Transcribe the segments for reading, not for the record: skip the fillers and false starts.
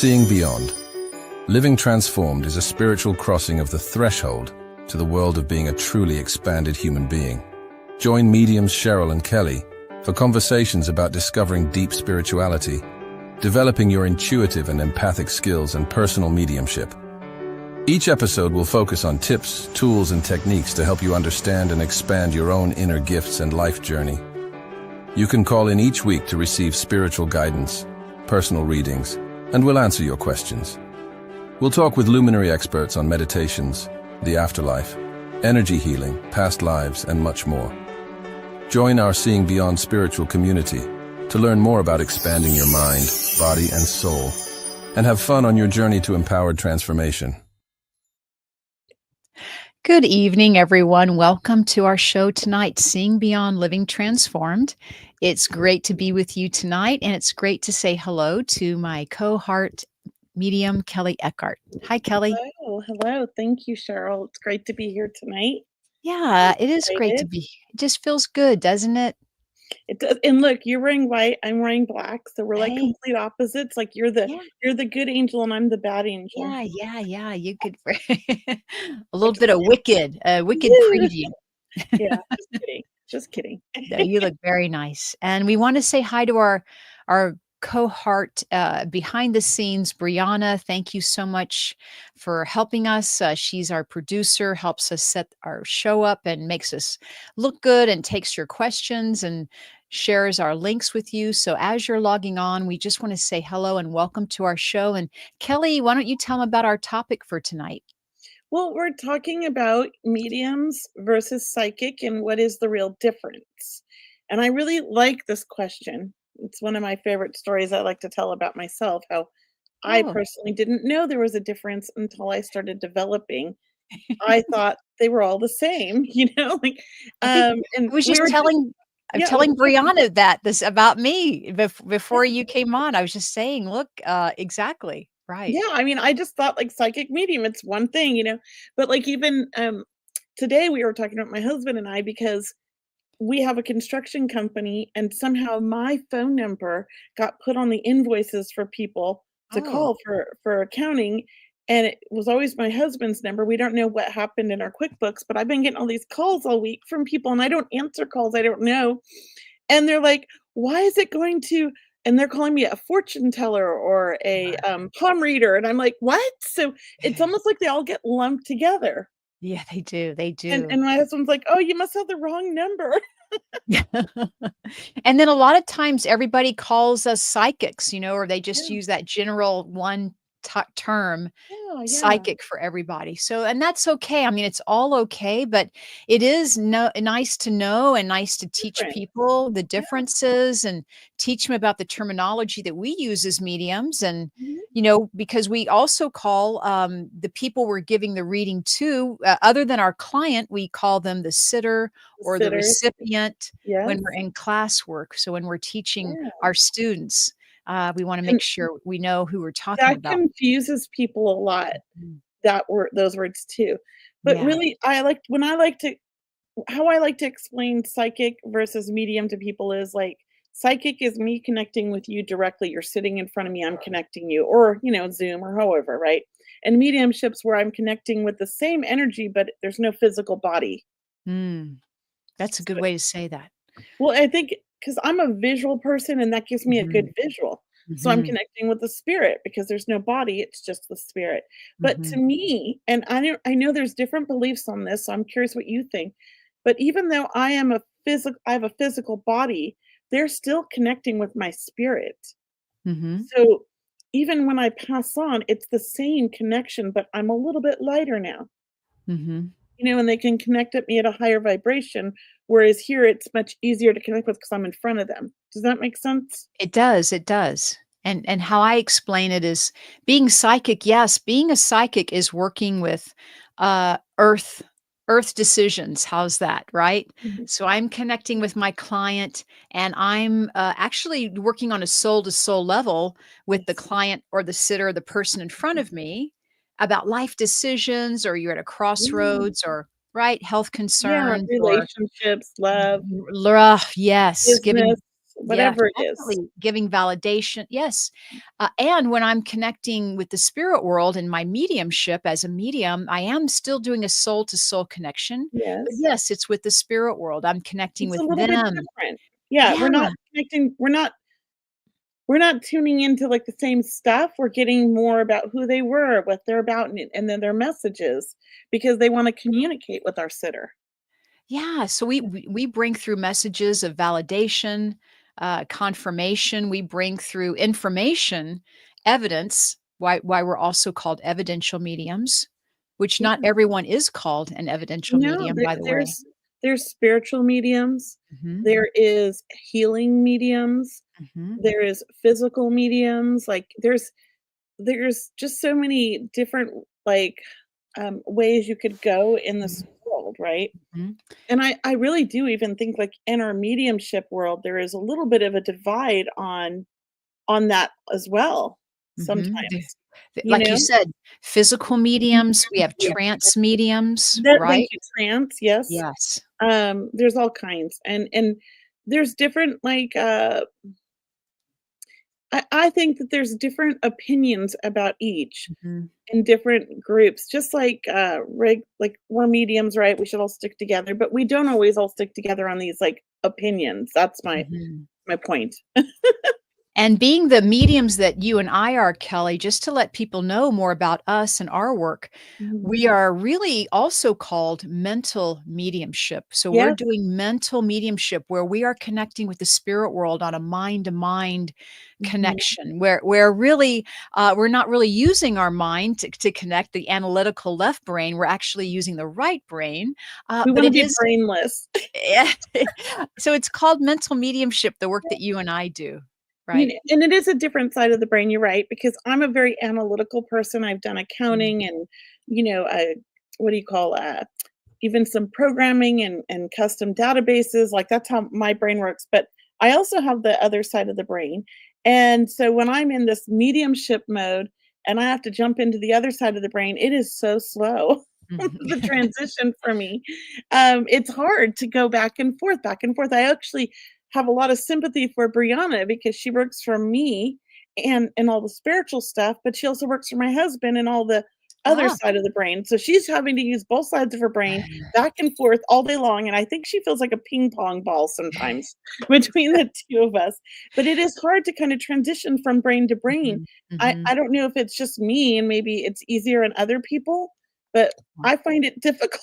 Seeing beyond. Living transformed is a spiritual crossing of the threshold to the world of being a truly expanded human being. Join mediums Cheryl and Kelley for conversations about discovering deep spirituality, developing your intuitive and empathic skills, and personal mediumship. Each episode will focus on tips, tools, and techniques to help you understand and expand your own inner gifts and life journey. You can call in each week to receive spiritual guidance, personal readings, and we'll answer your questions. We'll talk with luminary experts on meditations, the afterlife, energy healing, past lives, and much more. Join our Seeing Beyond spiritual community to learn more about expanding your mind, body, and soul, and have fun on your journey to empowered transformation. Good evening, everyone. Welcome to our show tonight, Seeing Beyond Living Transformed. It's great to be with you tonight, and it's great to say hello to my cohort medium, Kelley Eckhart. Hi, Kelley. Hello. Thank you, Cheryl. It's great to be here tonight. Yeah, it is great to be. It just feels good, doesn't it? It does. And look, you're wearing white, I'm wearing black, so we're like complete opposites. Like you're the good angel and I'm the bad angel. Yeah. You could a little bit of wicked preview. Yeah, just kidding. No, you look very nice. And we want to say hi to our cohort behind the scenes, Brianna. Thank you so much for helping us. She's our producer, helps us set our show up and makes us look good and takes your questions and shares our links with you. So as you're logging on, we just want to say hello and welcome to our show. And Kelley, why don't you tell them about our topic for tonight? Well, we're talking about mediums versus psychic and what is the real difference. And I really like this question. It's one of my favorite stories I like to tell about myself, how I personally didn't know there was a difference until I started developing. I thought they were all the same, and I was just telling Brianna this about me before you came on. I was just saying, look, exactly. Right. Yeah, I mean, I just thought like psychic medium, it's one thing, but like even today we were talking about my husband and I because we have a construction company and somehow my phone number got put on the invoices for people to call for accounting. And it was always my husband's number. We don't know what happened in our QuickBooks, but I've been getting all these calls all week from people and I don't answer calls. I don't know. And they're like, why is it going to, and they're calling me a fortune teller or a palm reader. And I'm like, what? So it's almost like they all get lumped together. Yeah, they do. They do. And my husband's like, oh, you must have the wrong number. And then a lot of times everybody calls us psychics, or they just use that general one term, psychic for everybody. So, and that's okay. I mean, it's all okay, but it is nice to know and nice to teach people the differences and teach them about the terminology that we use as mediums. And, because we also call the people we're giving the reading to, other than our client, we call them the sitter or the recipient when we're in classwork. So when we're teaching our students, we want to make sure we know who we're talking about. That confuses people a lot. Those words too. But really, how I like to explain psychic versus medium to people is like psychic is me connecting with you directly. You're sitting in front of me, I'm connecting you, or Zoom or however, right? And mediumship's where I'm connecting with the same energy, but there's no physical body. That's a good way to say that. Well, I think because I'm a visual person and that gives me a good visual. So I'm connecting with the spirit because there's no body, it's just the spirit. But to me, and I know there's different beliefs on this, so I'm curious what you think. But even though I have a physical body, they're still connecting with my spirit. So even when I pass on, it's the same connection, but I'm a little bit lighter now. And they can connect at me at a higher vibration. Whereas here, it's much easier to connect with because I'm in front of them. Does that make sense? It does. It does. And how I explain it is being psychic. Yes, being a psychic is working with earth decisions. How's that, right? So I'm connecting with my client and I'm actually working on a soul-to-soul level with the client or the sitter, the person in front of me about life decisions, or you're at a crossroads or health concerns, relationships, love. Yes, business, Yeah, whatever it is. definitely giving validation. Yes. And when I'm connecting with the spirit world and my mediumship as a medium, I am still doing a soul to soul connection. But Yes. yes, it's with the spirit world. I'm connecting It's a with little bit them. different. Yeah, Yeah. we're not tuning into, like, the same stuff, we're getting more about who they were, what they're about, and then their messages, because they wanna communicate with our sitter. Yeah, so we bring through messages of validation, confirmation. We bring through information, evidence. Why we're also called evidential mediums, which not Yeah. everyone is called an evidential No, medium, by the way. there's spiritual mediums, Mhm, there is healing mediums, mhm, there is physical mediums, like, there's just so many different, like, ways you could go in this mhm, world, right? mhm. And I really do even think, like, in our mediumship world, there is a little bit of a divide on that as well Mhm. sometimes, you Like you know? said, physical mediums, we have Yeah. trance mediums, That thank right? you, trance, yes. Yes. There's all kinds, and there's different, like, I think that there's different opinions about each Mhm. in different groups, just like, like, we're mediums, right? We should all stick together, but we don't always all stick together on these, like, opinions. That's Mhm. my point. And being the mediums that you and I are, Kelly, just to let people know more about us and our work, Mhm. we are really also called mental mediumship. So we're Yes. doing mental mediumship where we are connecting with the spirit world on a mind to mind Mhm. connection, where really we're not really using our mind to connect the analytical left brain. We're actually using the right brain. We But wanna it be is, brainless. so it's called mental mediumship, the work that you and I do, You right? know, and it is a different side of the brain, you're right, because I'm a very analytical person. I've done accounting and, you know, what do you call, even some programming and custom databases, like, that's how my brain works, but I also have the other side of the brain, and so when I'm in this mediumship mode and I have to jump into the other side of the brain, it is so slow, the Mhm. transition for me. It's hard to go back and forth, back and forth. I actually have a lot of sympathy for Brianna because she works for me and all the spiritual stuff, but she also works for my husband and all the other Ah. side of the brain. So she's having to use both sides of her brain back and forth all day long, and I think she feels like a ping pong ball sometimes between the 2 of us. But it is hard to kind of transition from brain to brain. Mhm, I mhm. I don't know if it's just me and maybe it's easier in other people, but I find it difficult.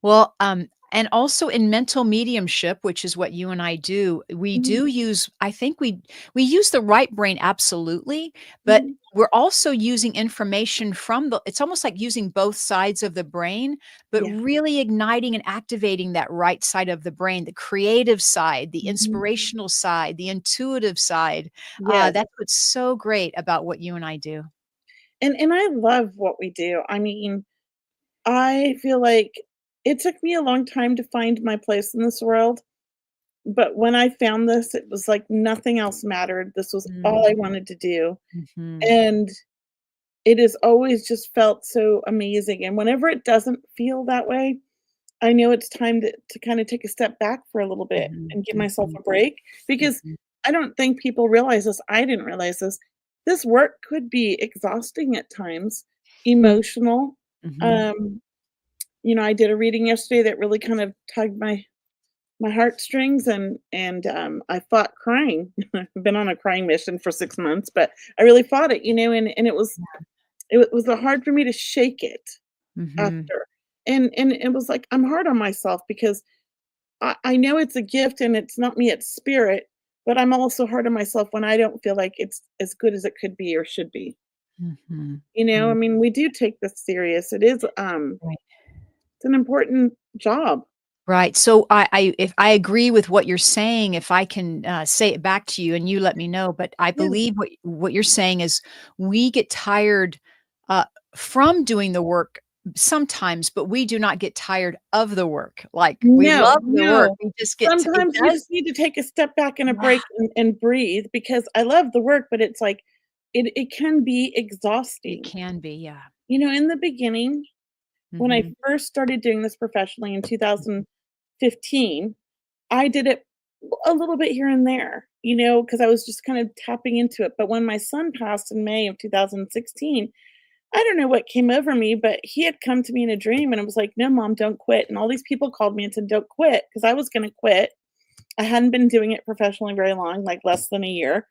Well, and also in mental mediumship, which is what you and I do, we Mhm, do use, I think we use the right brain absolutely, but mhm. we're also using information from the, it's almost like using both sides of the brain, but Yeah. really igniting and activating that right side of the brain, the creative side, the Mhm. inspirational side, the intuitive side. Yes. That's what's so great about what you and I do. And I love what we do. I mean, I feel like it took me a long time to find my place in this world, but when I found this, it was like nothing else mattered. This was all I Mm, wanted to do, mhm, and it has always just felt so amazing, and whenever it doesn't feel that way, I know it's time to kinda take a step back for a little bit mhm, and give myself mhm, a break, because mhm, I don't think people realize this, I didn't realize this. This work could be exhausting at times, emotional. mhm. Um, you know, I did a reading yesterday that really kind of tugged my heartstrings, and I fought crying. I've been on a crying mission for 6 months, but I really fought it, you know, and it was hard for me to shake it Mhm, after. And it was like, I'm hard on myself because I know it's a gift and it's not me, it's spirit, but I'm also hard on myself when I don't feel like it's as good as it could be or should be. mhm, You know, I mm, mean, we do take this serious. It is, right, it's an important job. right, so I if I agree with what you're saying, if I can, say it back to you and you let me know, but I Yeah. believe what you're saying is we get tired, uh, from doing the work sometimes, but we do not get tired of the work, like, we No, love the work, no. we just get t it Sometimes you does. just need to take a step back and a Yeah, break and breathe, because I love the work, but it's like it can be it exhausting. can be, yeah. You know, in the beginning, when I Mhm, first started doing this professionally in 2015, I did it a little bit here and there, because I was just kind of tapping into it. But when my son passed in May of 2016, I don't know what came over me, but he had come to me in a dream and it was like, "No, mom, don't quit." And all these people called me and said, "Don't quit," because I was going to quit. I hadn't been doing it professionally very long, like less than a year.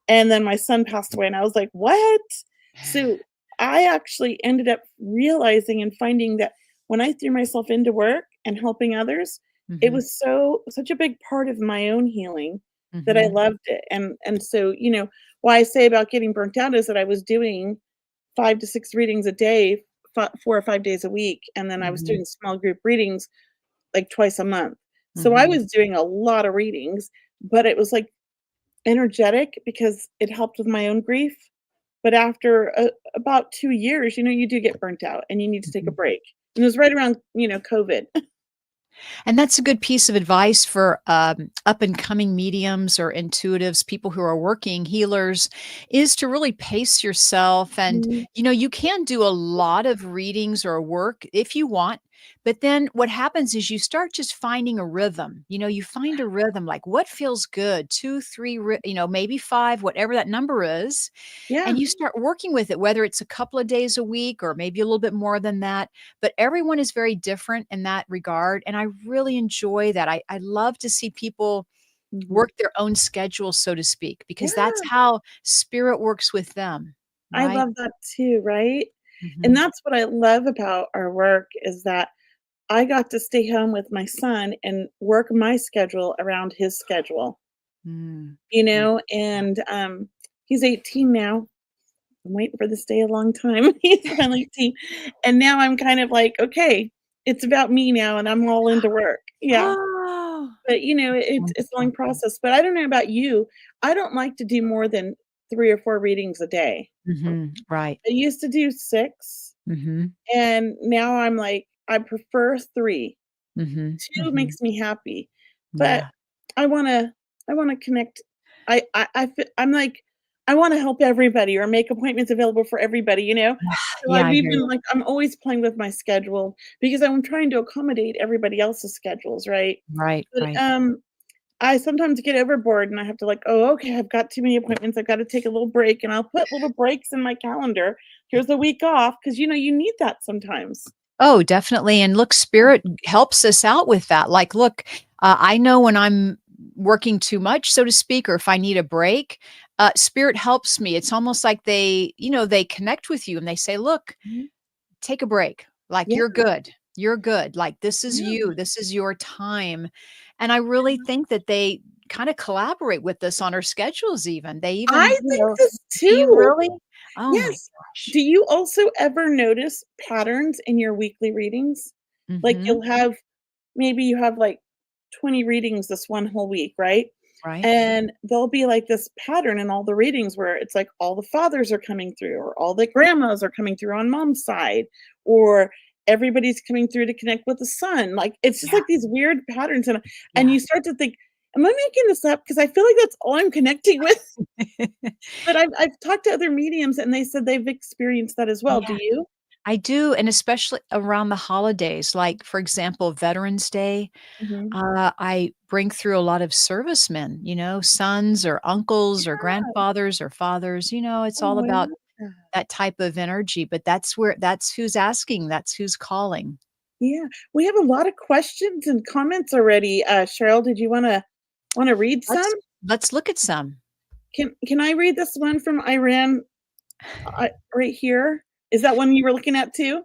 And then my son passed away and I was like, "What?" So I actually ended up realizing and finding that when I threw myself into work and helping others, it Mhm. was such a big part of my own healing that I Mhm. loved it. And so, why I say about getting burnt out is that I was doing 5 to 6 readings a day, 4 or 5 days a week, and then I was Mhm. doing small group readings like twice a month. So I Mhm. was doing a lot of readings, but it was like energetic because it helped with my own grief. But after about 2 years, you do get burnt out and you need to take a Mhm. break. And it was right around, COVID. And that's a good piece of advice for up and coming mediums or intuitives, people who are working healers, is to really pace yourself. And, Mhm. you can do a lot of readings or work if you want. But then what happens is you start just finding a rhythm. You find a rhythm like what feels good, two, three, maybe five, whatever that number is. Yeah. And you start working with it, whether it's a couple of days a week or maybe a little bit more than that. But everyone is very different in that regard. And I really enjoy that. I love to see people Mhm. work their own schedule, so to speak, because that's Yeah. how spirit works with them. I Right. love that too, right? And Hmm. that's what I love about our work is that I got to stay home with my son and work my schedule around his schedule, Mm. Yeah. and, he's 18 now. I'm waiting for this day a long time. He's finally 18, and now I'm kind of like, "Okay, it's about me now, and I'm all into work." Yeah, Oh, but, it's a long wonderful. process, but I don't know about you. I don't like to do more than 3 or 4 readings a day. Right. I used to do 6, Hmm. and now I'm like, I prefer 3. Hmm. 2 Hmm. makes me happy, but Yeah. I wanna I wanna connect. I'm like, I wanna help everybody or make appointments available for everybody, So Yeah, I've I hear you. even like, I'm always playing with my schedule because I'm trying to accommodate everybody else's schedules, right? Right. But, Right. I sometimes get overboard and I have to like, "Oh, okay, I've got too many appointments, I've gotta take a little break," and I'll put little breaks in my calendar. Here's a week off because you need that sometimes. Oh, definitely, and look, Yeah. spirit helps us out with that. Like, look, I know when I'm working too much, so to speak, or if I need a break, spirit helps me. It's almost like they connect with you and they say, "Look, Mhm. take a break. Like, Yeah, you're good. You're good. Like, this is yeah. you. This is your time." And I really think that they kinda collaborate with us on our schedules even. They I even, think this do you too. really? Oh my Yes. gosh. Do you also ever notice patterns in your weekly readings? Like, Mhm. maybe you have, like, 20 readings this one whole week, right? Right? And there'll be, like, this pattern in all the readings where it's like all the fathers are coming through, or all the grandmas are coming through on mom's side, or everybody's coming through to connect with the son. Like, it's just Yeah, like these weird patterns, and yeah. you start to think, "Am I making this up? Because I feel like that's all I'm connecting with." But I've talked to other mediums, and they said they've experienced that as well. Yeah. Do you? I do, and especially around the holidays, like, for example, Veterans Day, Mhm. I bring through a lot of servicemen, sons or uncles or Yeah. grandfathers or fathers, it's all Oh, I about love that. that type of energy, but that's who's asking, that's who's calling. Yeah. We have a lot of questions and comments already. Cheryl, did you wanna read some? Let's look at some. Can I read this one from Iran, right here? Is that one you were looking at too?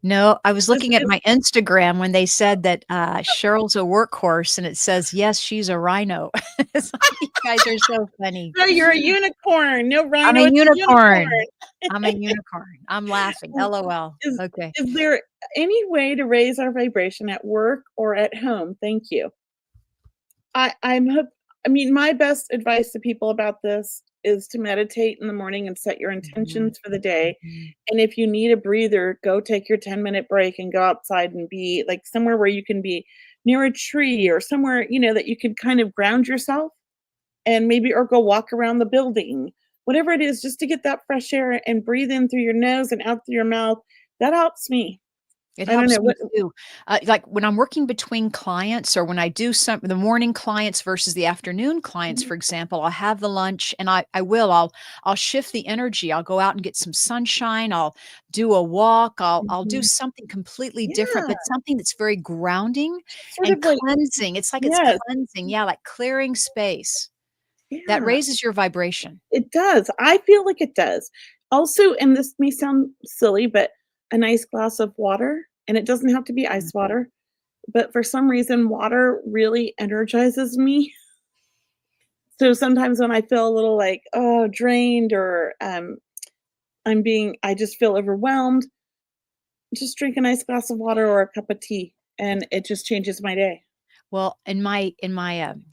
No, I was This looking at is my Instagram when they said that, Cheryl's a workhorse, and it says, "Yes, she's a rhino." It's like, you guys are so funny. No, you're a unicorn. No I'm rhino, a it's a unicorn. unicorn. I'm a unicorn. I'm laughing, Mm, LOL. is Okay. is there any way to raise our vibration at work or at home? Thank you. I'm hope I mean, my best advice to people about this is to meditate in the morning and set your Mhm, intentions for the day, mhm. and if you need a breather, go take your 10-minute break and go outside and be, like, somewhere where you can be near a tree or somewhere, that you can kind of ground yourself, and maybe or go walk around the building. Whatever it is, just to get that fresh air and breathe in through your nose and out through your mouth, that helps me. It I don't helps know me what. too. Like when I'm working between clients or when I do the morning clients versus the afternoon clients, Mhm. for example, I'll have the lunch and I'll shift the energy. I'll go out and get some sunshine. I'll do a walk. I'll do Mhm. something completely different, Yeah, but something that's very grounding sort and of like cleansing. It's like it's yes, cleansing. Yeah, like clearing space. That yeah, raises your vibration. it does. I feel like it does. Also, and this may sound silly, but a nice glass of water, and it doesn't have to be ice Mhm. water, but for some reason, water really energizes me. So sometimes when I feel a little like, oh, drained or I just feel overwhelmed, just drink a nice glass of water or a cup of tea, and it just changes my day. Well, in my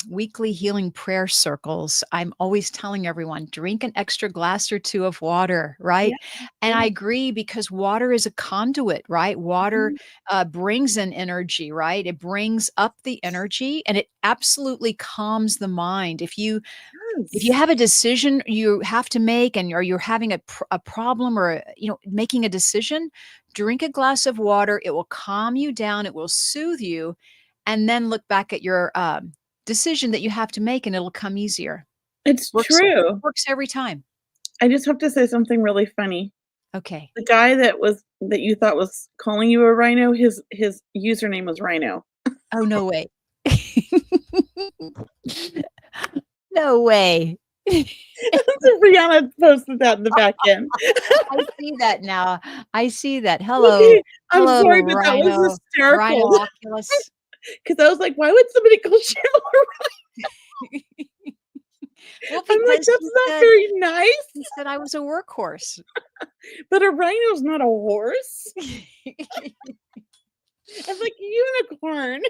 weekly healing prayer circles, I'm always telling everyone, drink an extra glass or 2 of water, Yeah, right? And I yeah. agree because water is a conduit, right? Water, Mhm. brings in energy, right? It brings up the energy, and it absolutely calms the mind. If you Yes. have a decision you have to make or you're having a problem or, making a decision, drink a glass of water. It will calm you down. It will soothe you. And then look back at your decision that you have to make and it'll come easier. It's Works, true. works every time. I just have to say something really funny. Okay. The guy that you thought was calling you a rhino, his username was Rhino. Oh, no way. No way. So Rihanna posted that in the back end. I see that now. I see that. Hello. Okay, I'm Hello, sorry, but that was Rhino hysterical Oculus. because I was like, "Why would somebody call Cheryl a Well, I'm like, because "That's not very nice." he said I was a workhorse. But a rhino's not a horse. It's like unicorn.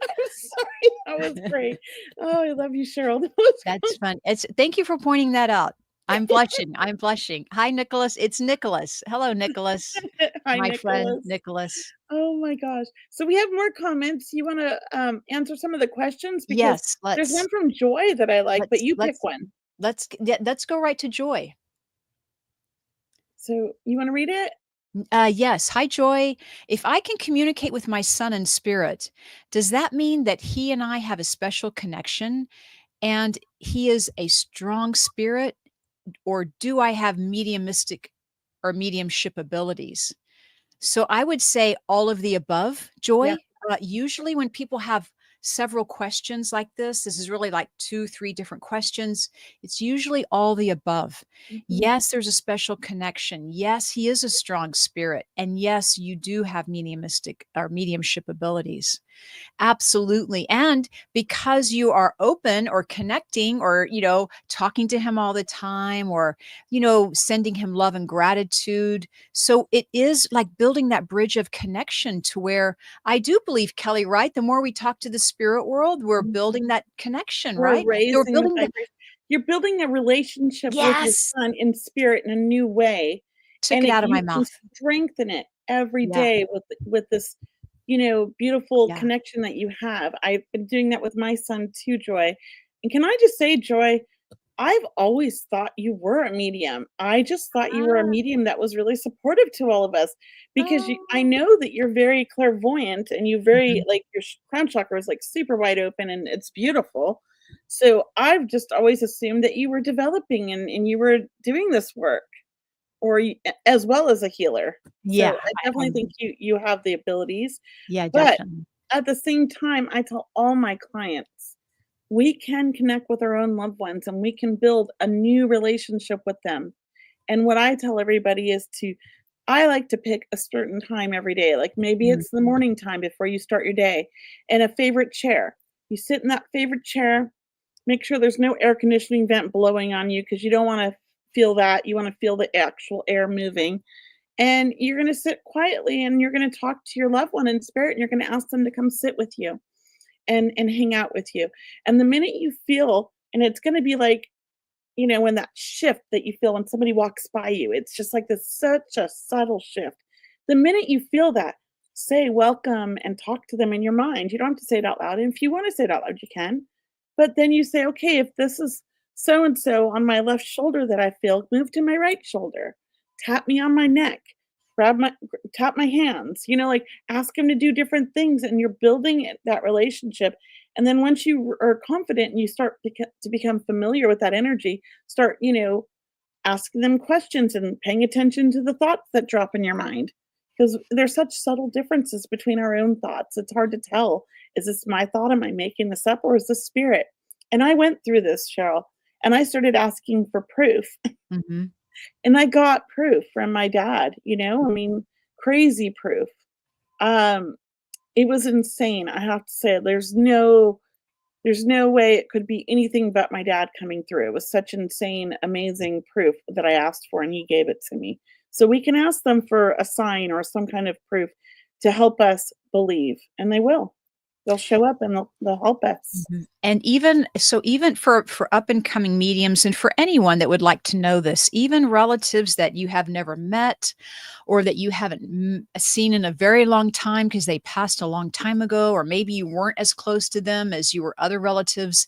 I'm sorry. That was great. Oh, I love you, Cheryl. That was That's fun. Thank you for pointing that out. I'm blushing. I'm blushing. Hi, Nicholas. It's Nicholas. Hello, Nicholas. hi, My friend Nicholas. Nicholas. Oh my gosh. So we have more comments. You wanna, answer some of the questions? Because Yes, there's one from Joy that I like, but let's you pick let's one. let's go right to Joy. So you wanna read it? Yes. Hi, Joy. If I can communicate with my son in spirit, does that mean that he and I have a special connection and he is a strong spirit, or do I have mediumistic or mediumship abilities? So I would say all of the above, Yeah. Joy. Usually, when people have several questions like this is really like 2, 3 different questions. It's usually all the above. Mhm. Yes, there's a special connection. Yes, he is a strong spirit. And yes, you do have mediumistic or mediumship abilities. Absolutely. And because you are open or connecting or, talking to him all the time or, sending him love and gratitude. So it is like building that bridge of connection to where I do believe, Kelly, right? The more we talk to the spirit world, we're Mhm. building that connection, We're right? We're raising the building the, vibration. You're building a relationship with your yes, son in spirit in a new way, took and it out of my you can mouth. strengthen it every Yeah. day with this, beautiful Yeah. connection that you have. I've been doing that with my son too, Joy. And can I just say, Joy, I've always thought you were a medium. I just thought you were a Ah, medium that was really supportive to all of us because I oh. know that you're very clairvoyant and you very Mhm. like your crown chakra is like super wide open and it's beautiful. So I've just always assumed that you were developing and you were doing this work or as well as a healer. Yeah. So I definitely think you have the abilities, Yeah, but definitely. at the same time, I tell all my clients we can connect with our own loved ones and we can build a new relationship with them. And what I tell everybody is I like to pick a certain time every day. Like maybe Mm. it's the morning time before you start your day and a favorite chair. You sit in that favorite chair, make sure there's no air conditioning vent blowing on you because you don't want to feel that. You want to feel the actual air moving. And you're going to sit quietly and you're going to talk to your loved one in spirit and you're going to ask them to come sit with you and hang out with you. And the minute you feel, and it's going to be like, when that shift that you feel when somebody walks by you, it's just like this such a subtle shift. The minute you feel that, say welcome and talk to them in your mind. You don't have to say it out loud. And if you want to say it out loud, you can. But then you say, okay, if this is so and so on my left shoulder that I feel, move to my right shoulder. tap me on my neck, tap my hands, like ask him to do different things, and you're building that relationship. And then once you are confident and you start to become familiar with that energy, start, asking them questions and paying attention to the thoughts that drop in your mind. Because there's such subtle differences between our own thoughts. It's hard to tell. Is this my thought? Am I making this up? Or is this spirit? And I went through this, Cheryl, and I started asking for proof. Mhm. And I got proof from my dad, I mean, crazy proof. Um, it was insane. I have to say, there's no way it could be anything but my dad coming through. It was such insane, amazing proof that I asked for, and he gave it to me. So we can ask them for a sign or some kind of proof to help us believe, and they will. They'll show up and they'll help us. Mhm. And even for up and coming mediums and for anyone that would like to know this, even relatives that you have never met or that you haven't seen in a very long time because they passed a long time ago, or maybe you weren't as close to them as you were other relatives,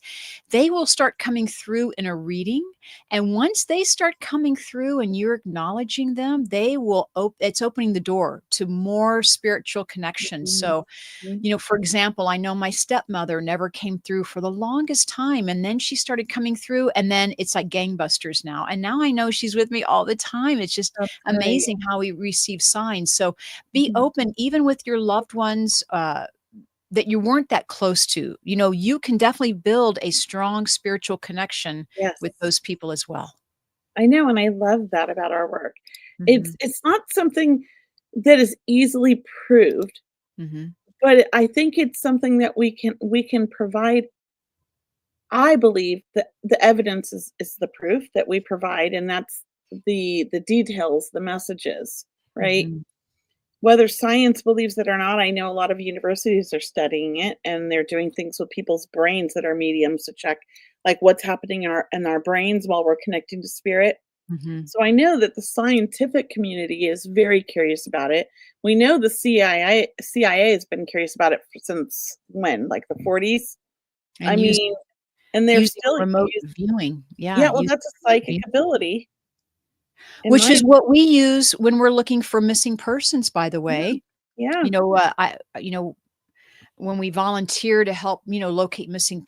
they will start coming through in a reading. And once they start coming through and you're acknowledging them, they will it's opening the door to more spiritual connections. Mhm. So for example, I know my stepmother never came through for the longest time, and then she started coming through, and then it's like gangbusters now. And now I know she's with me all the time. It's just That's great. amazing how we receive signs. So be Mhm. open, even with your loved ones that you weren't that close to. You can definitely build a strong spiritual connection Yes. with those people as well. I know, and I love that about our work. It's Hmm. it's not something that is easily proved, Hmm. but I think it's something that we can provide. I believe that the evidence is the proof that we provide, and that's the details, the messages, right? Hmm. Whether science believes it or not, I know a lot of universities are studying it, and they're doing things with people's brains that are mediums to check, like, what's happening in our brains while we're connecting to spirit. Hmm. So I know that the scientific community is very curious about it. We know the CIA has been curious about it since when, like the 40s? I And mean, and they're using still remote using. viewing. Yeah, Yeah, well, using that's a remote psychic viewing. ability in Which my. is what we use when we're looking for missing persons, by the Yeah, way. yeah. I when we volunteer to help, locate missing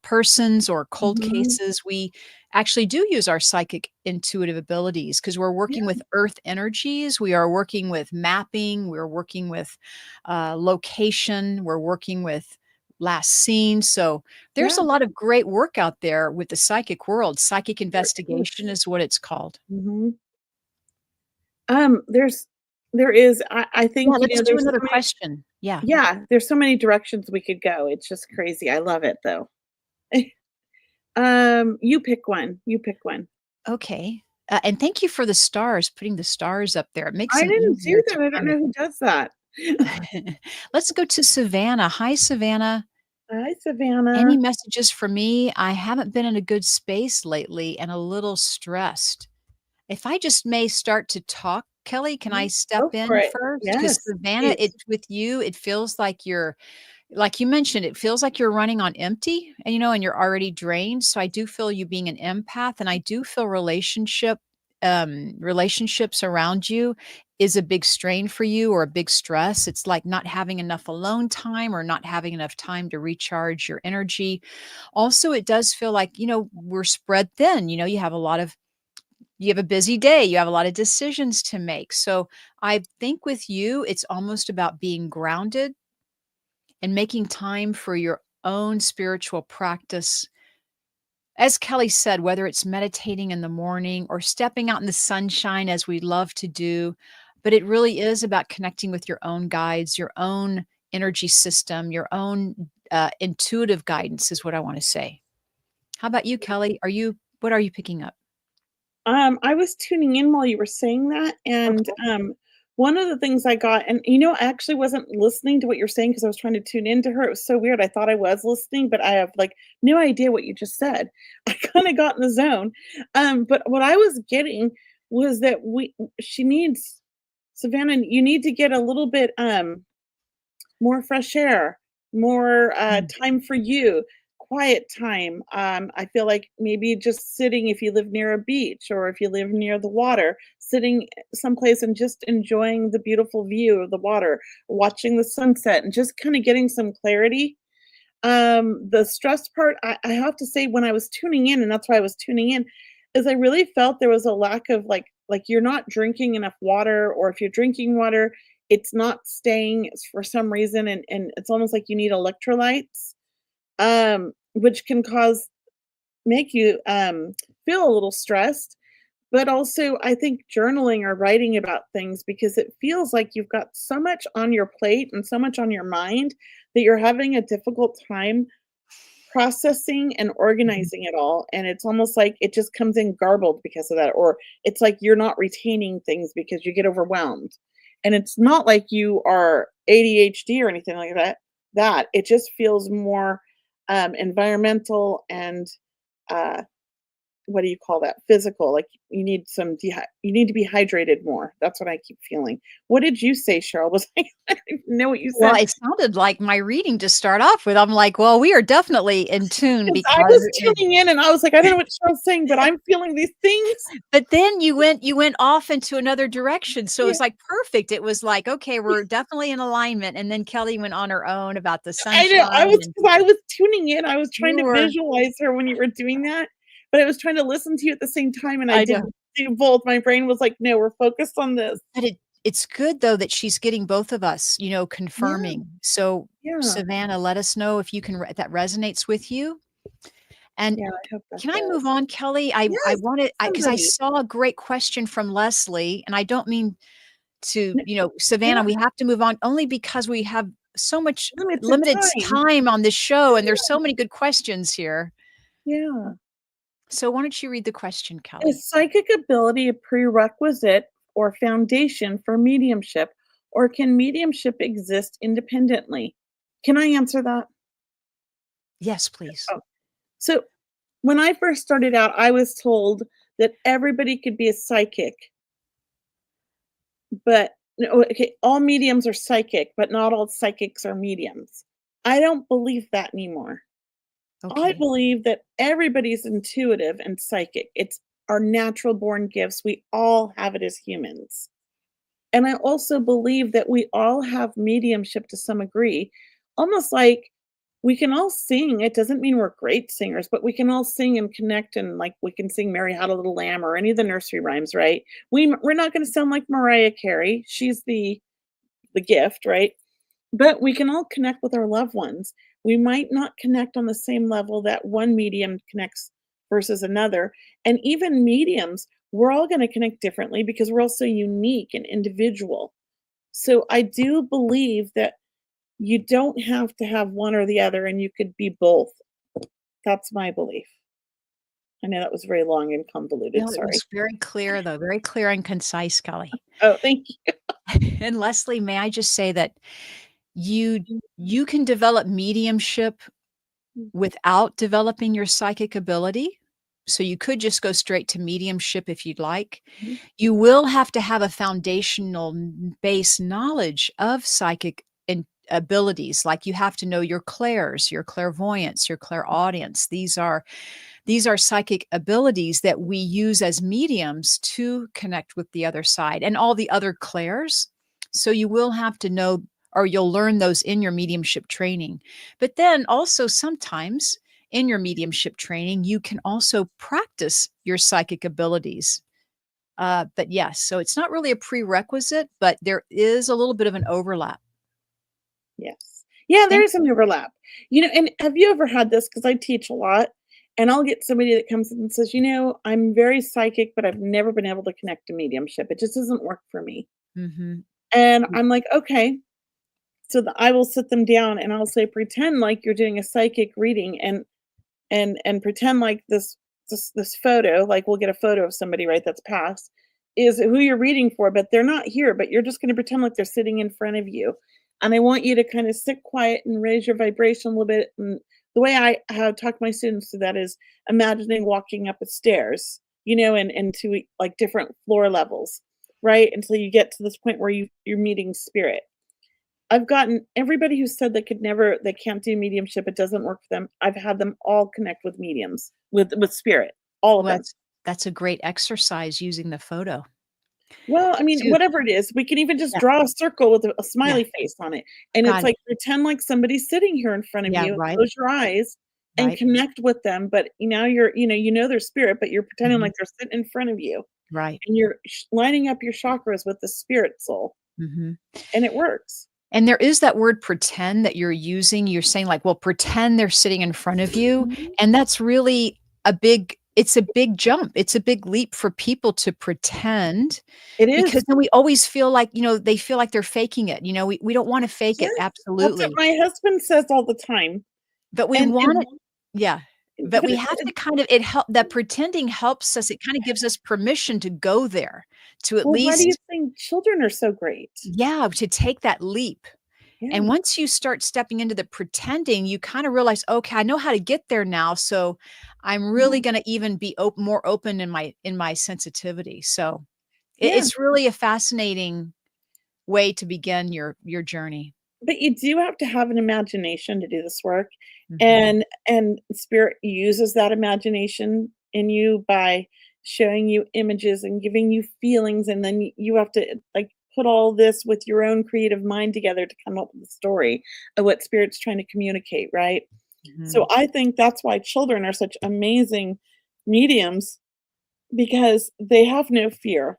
persons or cold Mhm. cases, we actually do use our psychic intuitive abilities because we're working Yeah, with earth energies. We are working with mapping. We're working with location. We're working with last seen. So there's yeah, a lot of great work out there with the psychic world. Psychic there investigation is. is what it's called. Mhm. There's there is I Yeah, think, let's do there's another so many. question. Yeah. Yeah, there's so many directions we could go. It's just crazy. I love it, though. You pick one. You pick one. Okay. And thank you for the stars, putting the stars up there. It makes I them didn't easier do to that. I don't find it. know who does that. Let's go to Savannah. Hi, Savannah. Hi, Any Savannah. messages for me? I haven't been in a good space lately and a little stressed. If I just may start to talk, Kelly, can I Mhm. step Go for in it. first? Because Yes, Savannah, please. with you, it feels like like you mentioned, it feels like you're running on empty and and you're already drained. So I do feel you being an empath, and I do feel relationships around you is a big strain for you or a big stress. It's like not having enough alone time or not having enough time to recharge your energy. Also, it does feel like, we're spread thin. You have a busy day, you have a lot of decisions to make. So I think with you, it's almost about being grounded and making time for your own spiritual practice. As Kelly said, whether it's meditating in the morning or stepping out in the sunshine, as we love to do, but it really is about connecting with your own guides, your own energy system, your own intuitive guidance, is what I want to say. How about you, Kelly? What are you picking up? I was tuning in while you were saying that, and, Okay. one of the things I got, and, I actually wasn't listening to what you're saying because I was trying to tune into her. It was so weird. I thought I was listening, but I have, like, no idea what you just said. I kinda got in the zone. But what I was getting was that we she needs Savannah, you need to get a little bit, more fresh air, more, Mm. time for you, quiet time. I feel like maybe just sitting, if you live near a beach or if you live near the water, sitting someplace and just enjoying the beautiful view of the water, watching the sunset and just kind of getting some clarity. The stress part, I have to say when I was tuning in, and that's why I was tuning in, is I really felt there was a lack of like you're not drinking enough water, or if you're drinking water, it's not staying for some reason, and it's almost like you need electrolytes, which can make you feel a little stressed. But also, I think journaling or writing about things, because it feels like you've got so much on your plate and so much on your mind that you're having a difficult time processing and Mhm. organizing it all. And it's almost like it just comes in garbled because of that. Or it's like you're not retaining things because you get overwhelmed. And it's not like you are ADHD or anything like that. It just feels more environmental and uh, what do you call that? Physical, like you need you need to be hydrated more. That's what I keep feeling. What did you say, Cheryl? I didn't know what you Well, said. it sounded like my reading to start off with. I'm like, well, we are definitely in tune 'Cause I because was tuning in and I was like, I don't know what Cheryl's saying, but I'm feeling these things. but then you went off into another direction, so Yeah, it's like perfect. It was like, okay, we're definitely in alignment, and then Kelly went on her own about the I know. sunshine and 'Cause I was tuning in. I was trying you to were visualize her when you were doing that, but I was trying to listen to you at the same time, and I I know. didn't do both. My brain was like, "No, we're focused on this." But it's good though that she's getting both of us, Yeah, confirming. So, yeah, Savannah, let us know if you can that resonates with you. And yeah, I hope that can I move does. on, Kelly? I Yes, wanted because I somebody. saw a great question from Leslie, and I don't mean to, N Savannah, Yeah, we have to move on only because we have so much limited limited time. time on this show, and there's Yeah, so many good questions here. yeah. So why don't you read the question, Kelly? Is psychic ability a prerequisite or foundation for mediumship, or can mediumship exist independently? Can I answer that? Yes, please. Oh, so when I first started out, I was told that everybody could be a psychic, but no, okay, all mediums are psychic, but not all psychics are mediums. I don't believe that anymore. I Okay. believe that everybody's intuitive and psychic. It's our natural born gifts. We all have it as humans. And I also believe that we all have mediumship to some degree, almost like we can all sing. It doesn't mean we're great singers, but we can all sing and connect, and like we can sing Mary Had a Little Lamb or any of the nursery rhymes, right? We're not going to sound like Mariah Carey. She's the gift, right? But we can all connect with our loved ones. We might not connect on the same level that one medium connects versus another. And even mediums, we're all going to connect differently because we're all so unique and individual. So I do believe that you don't have to have one or the other, and you could be both. That's my belief. I know that was very long and convoluted. No, it Sorry. was very clear though, very clear and concise, Kelly. Oh, thank you. And Leslie, may I just say that you you can develop mediumship without developing your psychic ability. So you could just go straight to mediumship if you'd like. Mhm. You will have to have a foundational base knowledge of psychic abilities. Like you have to know your clairs, your clairvoyance, your clairaudience. These are psychic abilities that we use as mediums to connect with the other side and all the other clairs. So you will have to know, or you'll learn those in your mediumship training. But then also sometimes in your mediumship training, you can also practice your psychic abilities. But yes, so it's not really a prerequisite, but there is a little bit of an overlap. Yes. Yeah, there Thank is an overlap. And have you ever had this? Because I teach a lot, and I'll get somebody that comes in and says, I'm very psychic, but I've never been able to connect to mediumship. It just doesn't work for me. Mhm. And I'm like, okay. So I will sit them down and I'll say, pretend like you're doing a psychic reading, and pretend like this photo, like we'll get a photo of somebody, right, that's passed, is who you're reading for, but they're not here, but you're just going to pretend like they're sitting in front of you. And I want you to kind of sit quiet and raise your vibration a little bit. And the way I have talked my students to that is imagining walking up a stairs, and to like different floor levels, right? Until you get to this point where you're meeting spirit. I've gotten everybody who said they can't do mediumship, it doesn't work for them. I've had them all connect with mediums, with spirit, all of Well, them. that's a great exercise using the photo. Well, I mean, Too. whatever it is, we can even just Yeah, draw a circle with a yeah, smiley face on it, and it's got it. like, pretend like somebody's sitting here in front of Yeah, you, right, close your eyes, and right. connect with them, but now you know their spirit, but you're pretending Mhm, like they're sitting in front of you, right. and you're lining up your chakras with the spirit soul, Mhm. and it works. And there is that word pretend that you're using. You're saying like, "Well, pretend they're sitting in front of you," Mhm. and that's really it's a big jump. It's a big leap for people to pretend It because is. then we always feel like, they feel like they're faking it, we don't wanna fake it, Yes, that's what absolutely, my husband says all the time, but we and want it. Yeah, but but we have to kind of it help that pretending helps us, it kinda gives us permission to go there, to at well, why do you least think children are so great? yeah, to take that leap. And Yeah, once you start stepping into the pretending, you kinda realize, "Okay, I know how to get there now, so I'm really yeah, gonna even be more open in my sensitivity." So, yeah. it's really a fascinating way to begin your journey. But you do have to have an imagination to do this work, Mhm, and spirit uses that imagination in you by showing you images and giving you feelings, and then you have to, like, put all this with your own creative mind together to come up with a story of what spirit's trying to communicate, right? So mhm, I think that's why children are such amazing mediums because they have no fear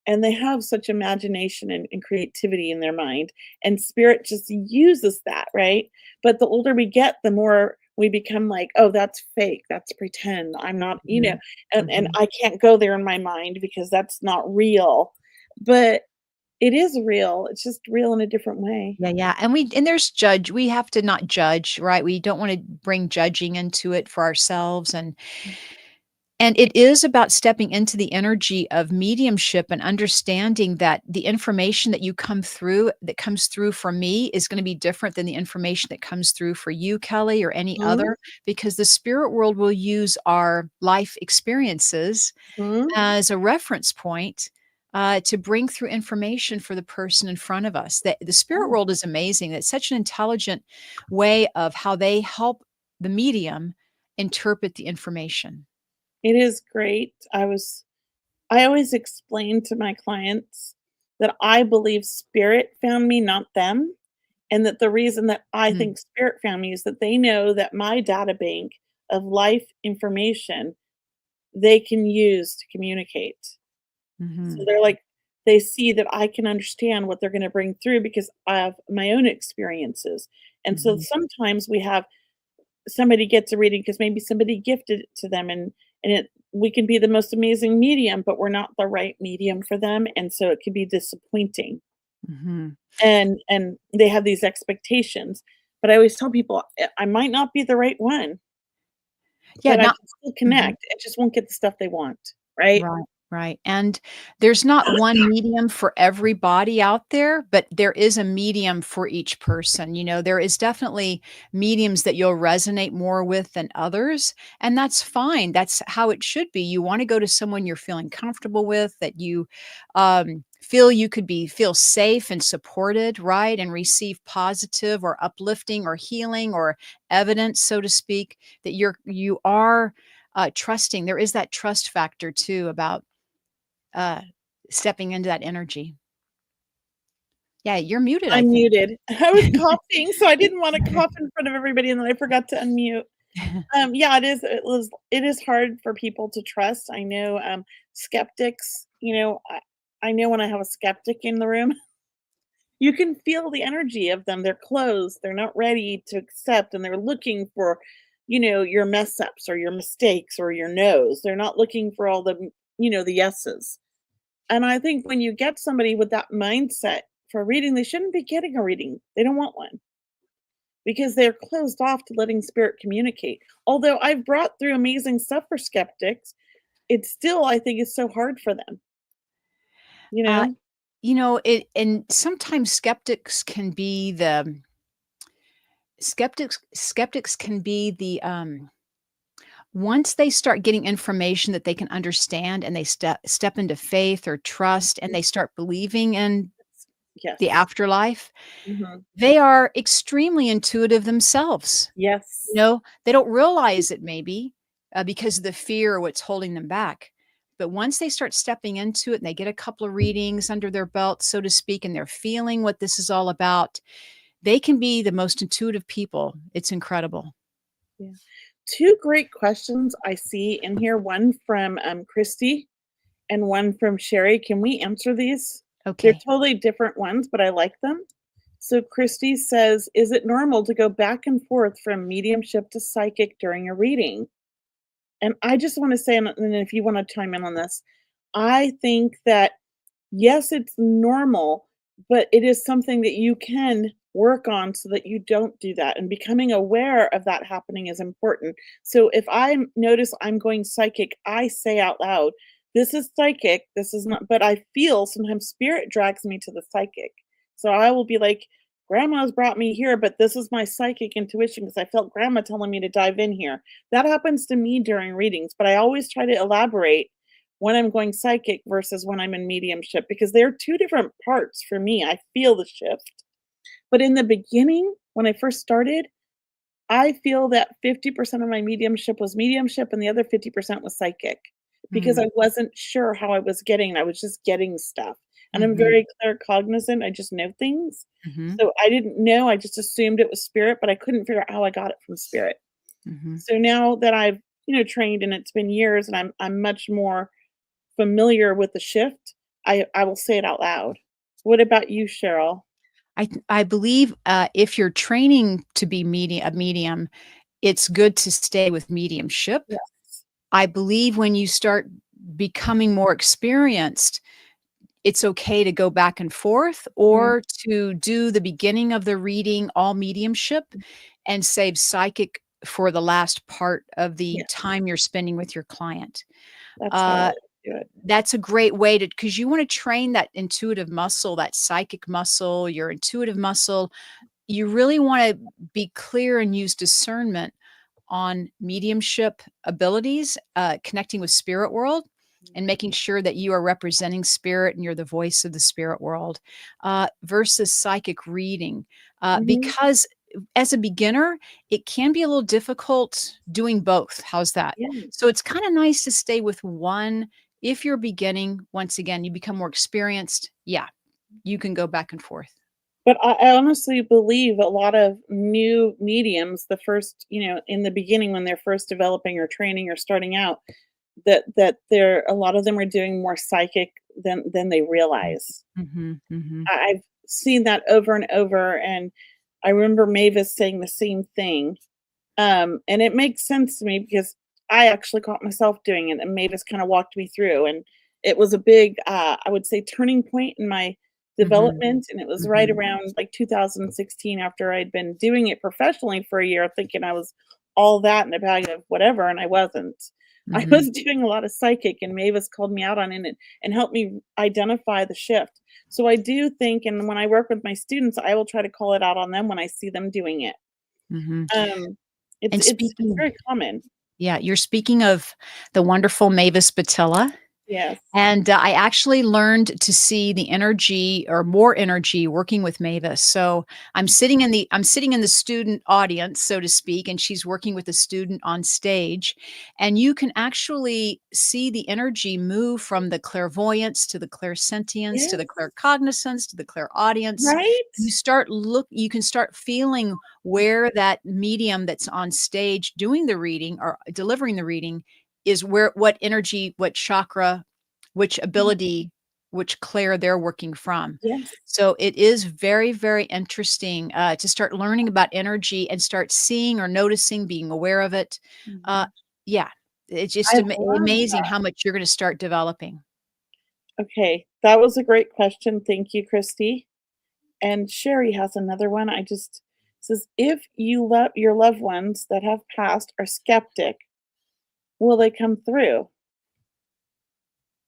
and they have such imagination and creativity in their mind, and spirit just uses that, right? But the older we get, the more we become like, oh, that's fake, that's pretend, I'm not, mhm, and mhm. I can't go there in my mind because that's not real. But it is real, it's just real in a different way. Yeah, yeah, and we have to not judge, right? We don't wanna bring judging into it for ourselves, and it is about stepping into the energy of mediumship and understanding that the information that comes through for me is gonna be different than the information that comes through for you, Kelly, or any Mhm, other, because the spirit world will use our life experiences mhm, as a reference point, to bring through information for the person in front of us. The spirit yeah. world is amazing. It's such an intelligent way of how they help the medium interpret the information. It is great. I always explain to my clients that I believe spirit found me, not them, and that the reason that I Mm, think spirit found me is that they know that my data bank of life information they can use to communicate. So mhm, they're like they see that I can understand what they're gonna bring through because I have my own experiences. And so mhm, sometimes we have somebody gets a reading because maybe somebody gifted it to them, and it we can be the most amazing medium, but we're not the right medium for them, and so it can be disappointing. mhm. And they have these expectations, but I always tell people, I might not be the right one, Yeah, but I not can still mhm. connect. I just won't get the stuff they want, right? Right, right, and there's not one medium for everybody out there, but there is a medium for each person, there is definitely mediums that you'll resonate more with than others, and that's fine, that's how it should be. You wanna go to someone you're feeling comfortable with, that you, feel you could feel safe and supported, right, and receive positive or uplifting or healing or evidence, so to speak, that you are trusting. There is that trust factor too about, uh, stepping into that energy. Yeah, you're muted, I I'm think. muted. I was coughing, so I didn't wanna cough in front of everybody, and then I forgot to unmute. Yeah, it is hard for people to trust. I know, skeptics, I know when I have a skeptic in the room, you can feel the energy of them. They're closed, they're not ready to accept, and they're looking for, your mess ups or your mistakes or your no's. They're not looking for all the yeses. And I think when you get somebody with that mindset for a reading, they shouldn't be getting a reading. They don't want one because they're closed off to letting spirit communicate. Although I've brought through amazing stuff for skeptics, it's still, I think, is so hard for them, you Uh, know? it and sometimes skeptics can be once they start getting information that they can understand and they step into faith or trust and they start believing in Yes. the afterlife, Mhm. they are extremely intuitive themselves. Yes. They don't realize it maybe because of the fear or what's holding them back. But once they start stepping into it and they get a couple of readings under their belt, so to speak, and they're feeling what this is all about, they can be the most intuitive people. It's incredible. Yeah. 2 great questions I see in here, one from, Christy and one from Sherry. Can we answer these? They're Okay. totally different ones, but I like them. So Christy says, "Is it normal to go back and forth from mediumship to psychic during a reading?" And I just wanna say, and if you wanna chime in on this, I think that, yes, it's normal, but it is something that you can work on so that you don't do that, and becoming aware of that happening is important. So if I notice I'm going psychic, I say out loud, "This is psychic, this is not," but I feel sometimes spirit drags me to the psychic. So I will be like, "Grandma's brought me here, but this is my psychic intuition because I felt grandma telling me to dive in here." That happens to me during readings, but I always try to elaborate when I'm going psychic versus when I'm in mediumship because they're 2 different parts for me. I feel the shift. But in the beginning, when I first started, I feel that 50% of my mediumship was mediumship and the other 50% was psychic because Mm, I wasn't sure how I was getting. I was just getting stuff. And I'm mhm, very claircognizant. I just know things. mhm, So I didn't know. I just assumed it was spirit, but I couldn't figure out how I got it from spirit. mhm. So now that I've, trained and it's been years and I'm much more familiar with the shift, I will say it out loud. What about you, Cheryl? I believe, if you're training to be a medium, it's good to stay with mediumship. Yes. I believe when you start becoming more experienced, it's okay to go back and forth Yeah. or to do the beginning of the reading all mediumship and save psychic for the last part of the Yes. time you're spending with your client. That's how I Uh, do it. that's a great way to because you wanna train that intuitive muscle, that psychic muscle, your intuitive muscle. You really wanna be clear and use discernment on mediumship abilities, connecting with spirit world and making sure that you are representing spirit and you're the voice of the spirit world, versus psychic reading. Mhm. Because as a beginner, it can be a little difficult doing both. How's that? Yeah. So it's kind of nice to stay with one. If you're beginning, once again, you become more experienced. Yeah, you can go back and forth. But I honestly believe a lot of new mediums, the first, in the beginning when they're first developing or training or starting out, that they're a lot of them are doing more psychic than they realize. Mhm, mhm, I've seen that over and over, and I remember Mavis saying the same thing. And it makes sense to me because I actually caught myself doing it, and Mavis kinda walked me through, and it was a big, I would say, turning point in my mhm, development, and it was right mhm, around, like, 2016 after I'd been doing it professionally for a year thinking I was all that in a bag of whatever, and I wasn't. I mhm. was doing a lot of psychic, and Mavis called me out on it and helped me identify the shift. So I do think and when I work with my students, I will try to call it out on them when I see them doing it. Mhm. Um, it's And it's it's speaking very common. yeah, you're speaking of the wonderful Mavis Batilla. Yes. And, I actually learned to see the energy or more energy working with Mavis. So, I'm sitting in the student audience, so to speak, and she's working with a student on stage, and you can actually see the energy move from the clairvoyance to the clairsentience to the Yes, claircognizance to the clairaudience. right? You can start feeling where that medium that's on stage doing the reading or delivering the reading is where what energy, what chakra, which Mhm. ability, which clair they're working from. Yes. So it is very, very interesting, to start learning about energy and start seeing or noticing, being aware of it. Uh, Mhm. yeah, it's just I love amazing that. how much you're gonna start developing. Okay, that was a great question. Thank you, Christy. And Sherry has another one. I just says, if you love your loved ones that have passed are skeptic, will they come through?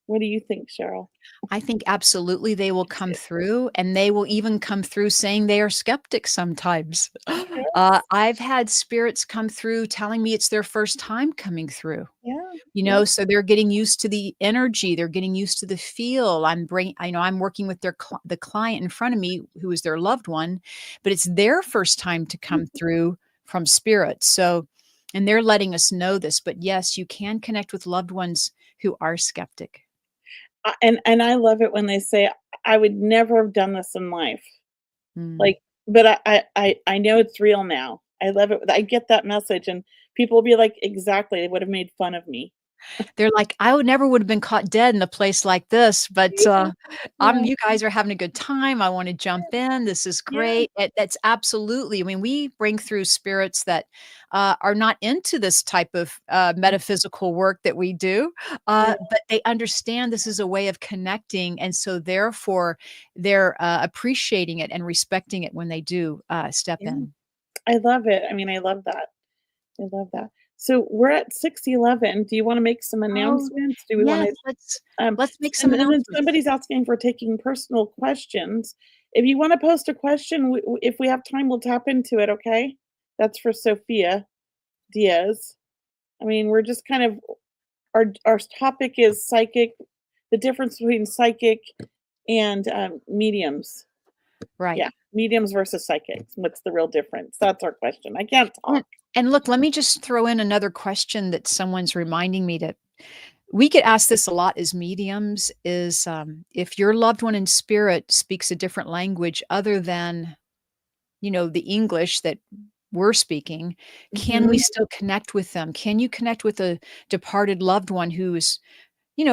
What do you think, Cheryl? I think absolutely they will come through, and they will even come through saying they are skeptics sometimes. Yes. I've had spirits come through telling me it's their first time coming through. Yeah. You know, so they're getting used to the energy, they're getting used to the feel. I'm working with the client in front of me who is their loved one, but it's their first time to come through from spirit. So, and they're letting us know this, but yes, you can connect with loved ones who are skeptic. And I love it when they say, "I would never have done this in life." Mm. Like, but I know it's real now. I love it. I get that message, and people will be like, "Exactly, they would have made fun of me." They're like, "I would have been caught dead in a place like this, but, Yeah, yeah, you guys are having a good time. I wanna jump in. This is yeah, great." That's absolutely, I mean, we bring through spirits that, are not into this type of, metaphysical work that we do, yeah, but they understand this is a way of connecting, and so therefore, they're, appreciating it and respecting it when they do, step yeah. in. I love it. I mean, I love that. I love that. So we're at 6:11. Do you wanna make some Oh, announcements? Do we yes, wanna, let's make some and then announcements. somebody's asking for taking personal questions. If you wanna post a question, if we have time, we'll tap into it, okay? That's for Sophia Diaz. I mean, we're just kind of, our topic is psychic, the difference between psychic and, mediums. Right. Yeah, mediums versus psychics. What's the real difference? That's our question. I can't And talk. and look, let me just throw in another question that someone's reminding me to we get asked this a lot as mediums is, if your loved one in spirit speaks a different language other than, the English that we're speaking, can we Mhm. still connect with them? Can you connect with a departed loved one who is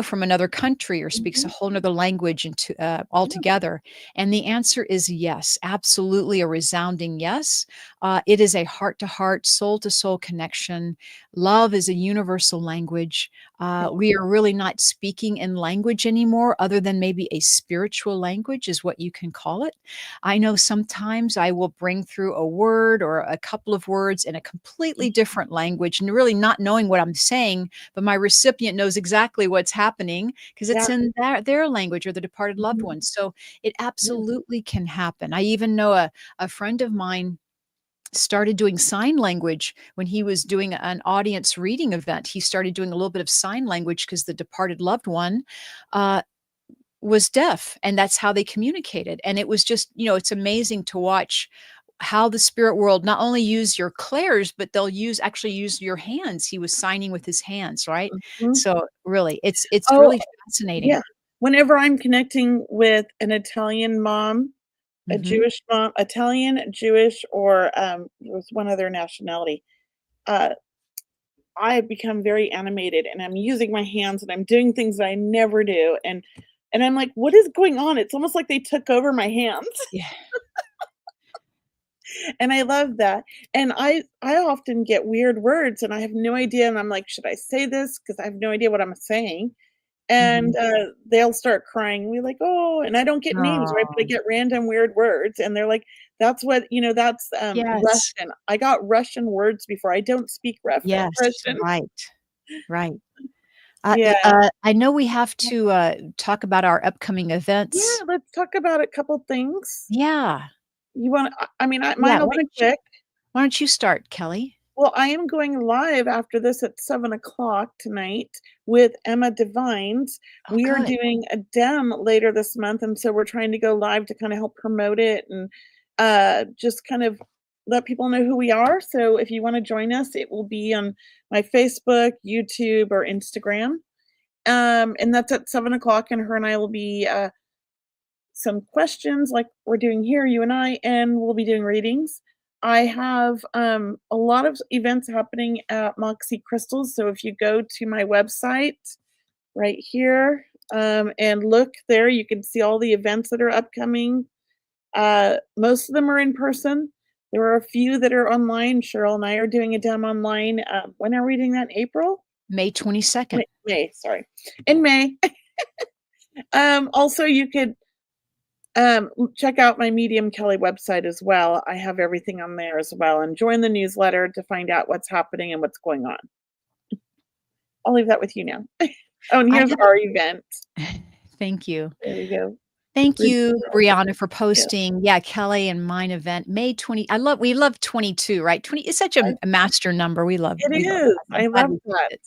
from another country or speaks a Mhm. whole nother language into Yeah. altogether? And the answer is yes, absolutely a resounding yes. It is a heart to heart, soul to soul connection. Love is a universal language. Yeah. We are really not speaking in language anymore, other than maybe a spiritual language, is what you can call it. I know sometimes I will bring through a word or a couple of words in a completely different language and really not knowing what I'm saying, but my recipient knows exactly what's happening because it's Yeah. in their language or the departed loved Mhm. one. So it Yeah. absolutely can happen. I even know a friend of mine started doing sign language when he was doing an audience reading event. He started doing a little bit of sign language because the departed loved one uh, was deaf, and that's how they communicated. And it was just, it's amazing to watch how the spirit world not only use your clairs, but they'll actually use your hands. He was signing with his hands, right? Mhm. So really, it's Oh, really fascinating. yeah. Whenever I'm connecting with an Italian mom, a Mhm. Jewish mom, Italian, Jewish, or, there was one other nationality, uh, I have become very animated, and I'm using my hands, and I'm doing things that I never do, and I'm like, "What is going on?" It's almost like they took over my hands, Yeah. and I love that, and I often get weird words, and I have no idea, and I'm like, "Should I say this? Because I have no idea what I'm saying." And, Mhm. they'll start crying, we're like, "Oh," and I don't get names, right, but I Oh, get random weird words, and they're like, "That's what," that's, yes. Russian. I got Russian words before, I don't speak Yes, Russian. right, right. Yeah. I know we have to, talk about our upcoming events. Yeah, let's talk about a couple things. Yeah, You wanna, I mean, yeah, mine'll be quick. why don't you start, Kelly? Well, I am going live after this at 7 o'clock tonight with Emma Devines. Oh, We are good. doing a dem later this month, and so we're trying to go live to kinda help promote it and, just kind of let people know who we are. So if you wanna join us, it will be on my Facebook, YouTube, or Instagram. And that's at 7 o'clock, and her and I will be, some questions like we're doing here, you and I, and we'll be doing readings. I have a lot of events happening at Moxie Crystals. So if you go to my website right here and look there, you can see all the events that are upcoming. Most of them are in person. There are a few that are online. Cheryl and I are doing a demo online. When are we doing that? In April? May 22nd. May, sorry. In May. Also, you could check out my Medium Kelley website as well. I have everything on there as well, and join the newsletter to find out what's happening and what's going on. I'll leave that with you now. Oh, and I here's have our event. Thank you. There we go. Thank you, Reveal. Brianna, for Yeah, posting. Yeah, Kelly and mine event, May 20. We love 22, right? 20 is such I a master number. We love it we love is. that. I'm I glad love we picked that. it.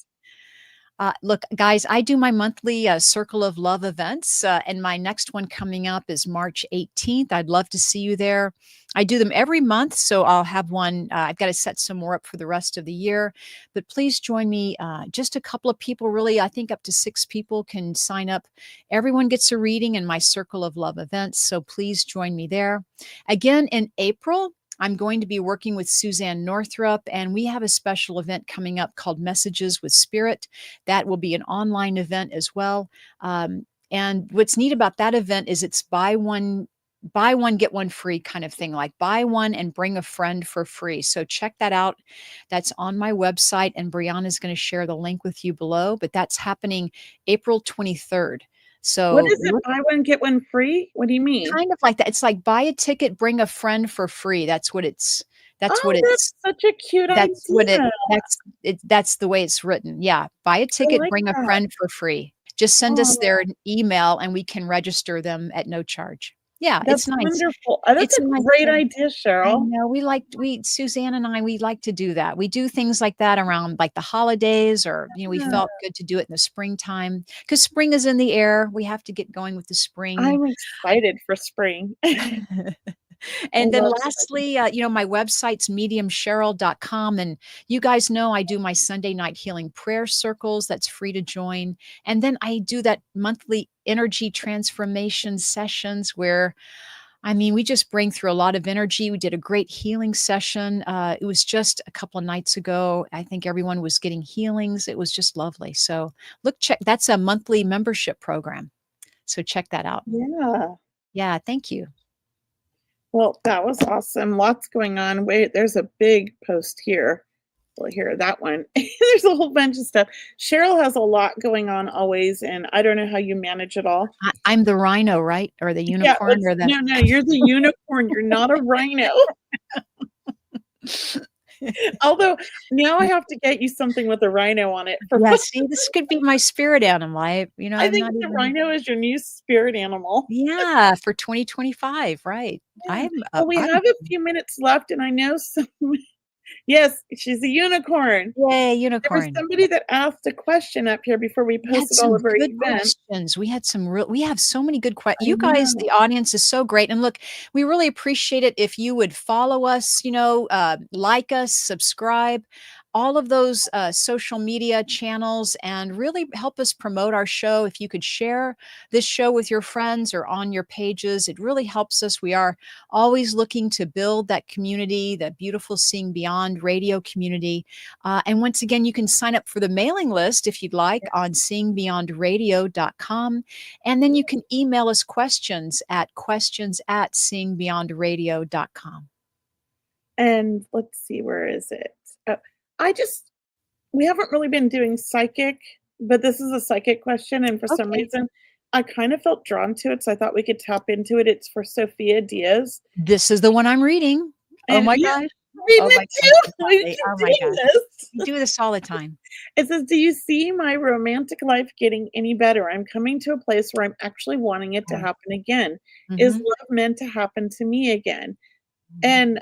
Look, guys, I do my monthly Circle of Love events, and my next one coming up is March 18th. I'd love to see you there. I do them every month, so I'll have one. I've got to set some more up for the rest of the year, but please join me. Just a couple of people, really, I think up to 6 people can sign up. Everyone gets a reading in my Circle of Love events, so please join me there. Again, in April, I'm going to be working with Suzanne Northrup, and we have a special event coming up called Messages with Spirit. That will be an online event as well. And what's neat about that event is it's buy one, get one free kind of thing, like buy one and bring a friend for free. So check that out. That's on my website, and Brianna is going to share the link with you below, but that's happening April 23rd. What So is it? Buy one, get one free? What do you mean? kind of like that. It's like buy a ticket, bring a friend for free. That's what it's Oh, that's such a cute that's what idea. that's the way it's written. Yeah. Buy a I ticket, like bring a that. friend for free. Just send us Oh, their email and we can register them at no charge. Yeah, that's it's nice. wonderful. That's It's a nice. great idea, I Cheryl. know Suzanne and I, we like to do that. We do things like that around like the holidays, or, we Yeah. felt good to do it in the springtime because spring is in the air. We have to get going with the spring. I'm excited for spring. I And then love spring. lastly, my website's mediumcheryl.com. And you guys know I do my Sunday night healing prayer circles. That's free to join. And then I do that monthly energy transformation sessions where, we just bring through a lot of energy. We did a great healing session. It was just a couple of nights ago. I think everyone was getting healings. It was just lovely. So that's a monthly membership program. So check that out. Yeah. Yeah, thank you. Well, that was awesome. Lots going on. Wait, there's a big post here. Well, here, that one. There's a whole bunch of stuff. Cheryl has a lot going on always, and I don't know how you manage it all. I'm the rhino, right? Or the Yeah, unicorn or the no, you're the unicorn. You're not a rhino. Although now I have to get you something with a rhino on it for Yeah, see, this could be my spirit animal. I I'm think not the even. rhino is your new spirit animal. Yeah, for 2025, right. Yeah. Well, we have a few minutes left, and I know some yes, she's a unicorn. Yay, There was unicorn. somebody that asked a question up here before we We had posted all some of our good events. questions. We have so many good questions. I You guys, know. the audience is so great. And look, we really appreciate it if you would follow us, like us, subscribe, all of those social media channels, and really help us promote our show. If you could share this show with your friends or on your pages, it really helps us. We are always looking to build that community, that beautiful Seeing Beyond radio community. And once again, you can sign up for the mailing list if you'd like on seeingbeyondradio.com. And then you can email us questions at seeingbeyondradio.com. And let's see, where is it? I just we haven't really been doing psychic, but this is a psychic question, and for some Okay. reason, I kind of felt drawn to it, so I thought we could tap into it. It's for Sophia Diaz. This is the one I'm reading. Oh And my yeah, gosh. reading Oh my it gosh. too. We keep Oh my doing gosh. this. We do this all the time. It says, "Do you see my romantic life getting any better? I'm coming to a place where I'm actually wanting it to happen again. Is Mhm. love meant to happen to me again?" And,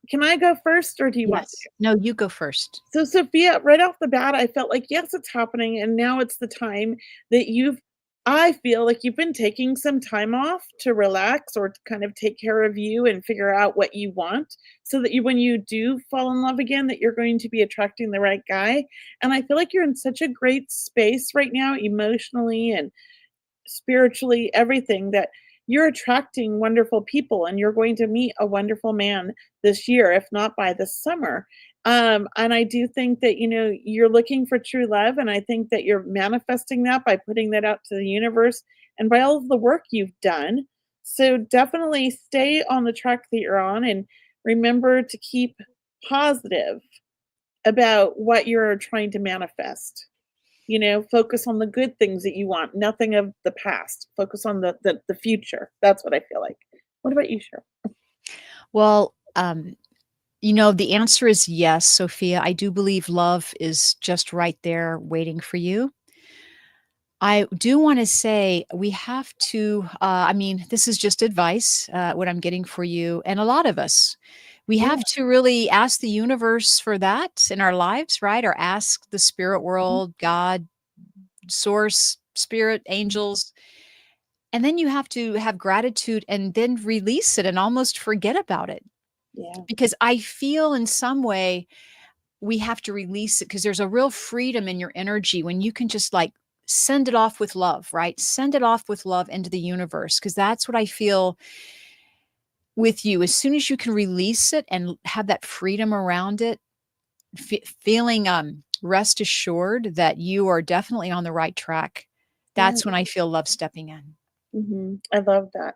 can I go first, or do you want Yes. No, you go first. So, Sophia, right off the bat, I felt like, yes, it's happening. And now it's the time that I feel like you've been taking some time off to relax or to kind of take care of you and figure out what you want so that when you do fall in love again, that you're going to be attracting the right guy. And I feel like you're in such a great space right now, emotionally and spiritually, everything, that you're attracting wonderful people and you're going to meet a wonderful man this year, if not by the summer. And I do think that, you're looking for true love. And I think that you're manifesting that by putting that out to the universe and by all of the work you've done. So definitely stay on the track that you're on and remember to keep positive about what you're trying to manifest. Focus on the good things that you want, nothing of the past. Focus on the future. That's what I feel like. What about you, Cheryl? Well, the answer is yes, Sophia. I do believe love is just right there waiting for you. I do want to say we have to, this is just advice, what I'm getting for you, and a lot of us. We Yeah. have to really ask the universe for that in our lives, right? Or ask the spirit world, God, source, spirit, angels. And then you have to have gratitude and then release it and almost forget about it. Yeah. Because I feel in some way we have to release it because there's a real freedom in your energy when you can just like send it off with love, right? Send it off with love into the universe because that's what I feel with you. As soon as you can release it and have that freedom around it, feeling rest assured that you are definitely on the right track. Yeah. That's when I feel love stepping in. I love that.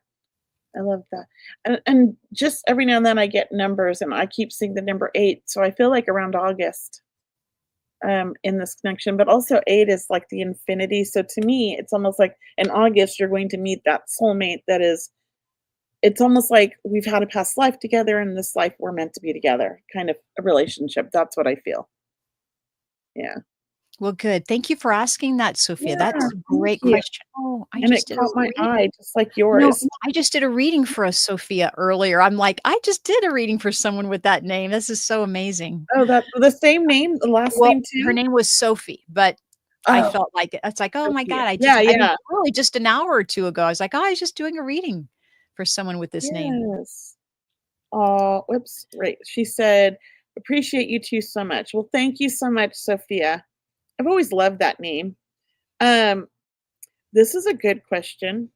I love that. And just every now and then I get numbers and I keep seeing the number 8. So I feel like around August in this connection, but also 8 is like the infinity. So to me, it's almost like in August, you're going to meet that soulmate that is, it's almost like we've had a past life together and this life we're meant to be together, kind of a relationship. That's what I feel. Yeah. Well, good. Thank you for asking that, Sophia. Yeah. That's a Thank great you. question. Oh, I And it just did a caught my reading. eye just like No, yours. I just did a reading for a Sophia earlier. I'm like, I just did a reading for someone with that name. This is so amazing. Oh, that the same name, the last Well, name her too? name was Sophie, but I Oh, felt like it's like, oh my Sophia. God, Yeah, I mean, yeah. really just an hour or two ago, I was like, oh, I was just doing a reading for someone with this name. Yes. Oh, whoops, right. She said, "Appreciate you 2 so much." Well, thank you so much, Sophia. I've always loved that name. Um, this is a good question.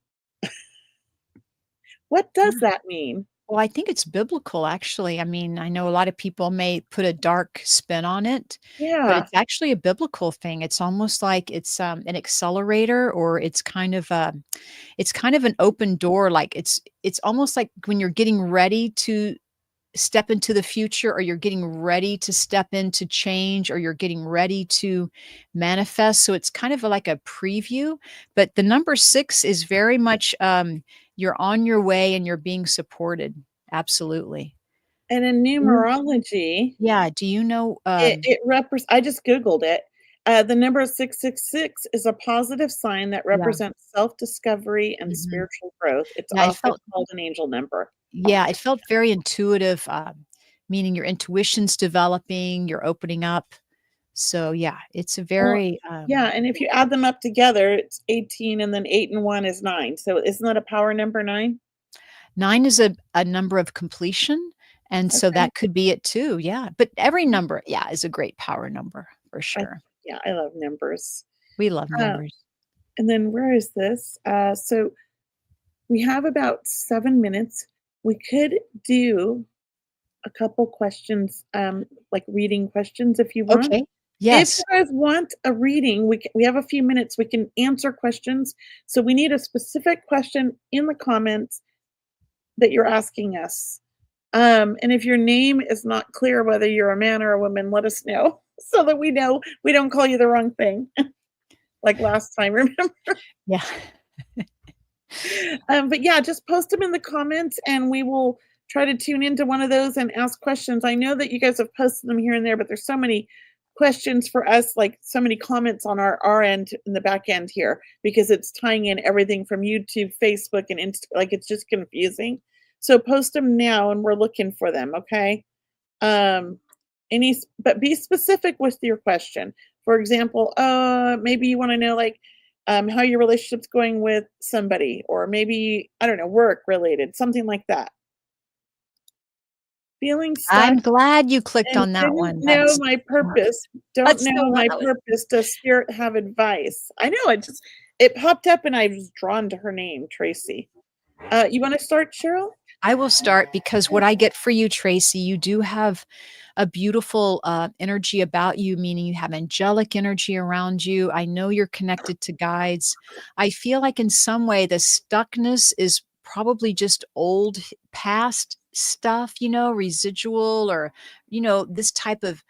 What Yeah. does that mean? Well, I think it's biblical, actually. I mean, I know a lot of people may put a dark spin on it, but Yeah. it's actually a biblical thing. It's almost like it's an accelerator, or it's kind of an open door. Like it's almost like when you're getting ready to step into the future, or you're getting ready to step into change, or you're getting ready to manifest. So it's kind of like a preview, but the number 6 is very much you're on your way and you're being supported. Absolutely. And in Mm. numerology, Yeah, do you know it repres I just Googled it. The number 666 is a positive sign that yeah. represents self-discovery and Mhm. spiritual growth. It's Yeah, often called an angel number. it felt very intuitive, meaning your intuition's developing, you're opening up. So yeah, it's a Well, very yeah, and if you add them up together, it's 18 and then 8 and 1 is 9. So isn't that a power number 9? 9 is a number of completion, and so Okay. that could be it too, yeah, but every number, yeah, is a great power number for I sure. yeah, I love numbers. We love Uh, numbers. and then where is this? So we have about 7 minutes. We could do a couple questions, like reading questions if you want. Okay. If Yes. you guys want a reading, we have a few minutes, we can answer questions. So we need a specific question in the comments that you're asking us. And if your name is not clear whether you're a man or a woman, let us know so that we know we don't call you the wrong thing like last time, remember? Yeah. But yeah, just post them in the comments and we will try to tune into one of those and ask questions. I know that you guys have posted them here and there, but there's so many questions for us, like so many comments on our end in the back end here because it's tying in everything from YouTube, Facebook, and Insta. Like it's just confusing. So post them now and we're looking for them, okay? Um, but be specific with your question. For example, maybe you want to know like how your relationship's going with somebody, or maybe I don't know, work related, something like that. Feeling stuck I'm glad you clicked and on that didn't one. know my purpose. Don't That's the know one my I was purpose. Does spirit have advice? I know it popped up and I was drawn to her name, Tracy. You want to start, Cheryl? I will start because what I get for you, Tracy, you do have a beautiful energy about you, meaning you have angelic energy around you. I know you're connected to guides. I feel like in some way the stuckness is probably just old past stuff, residual, or this type of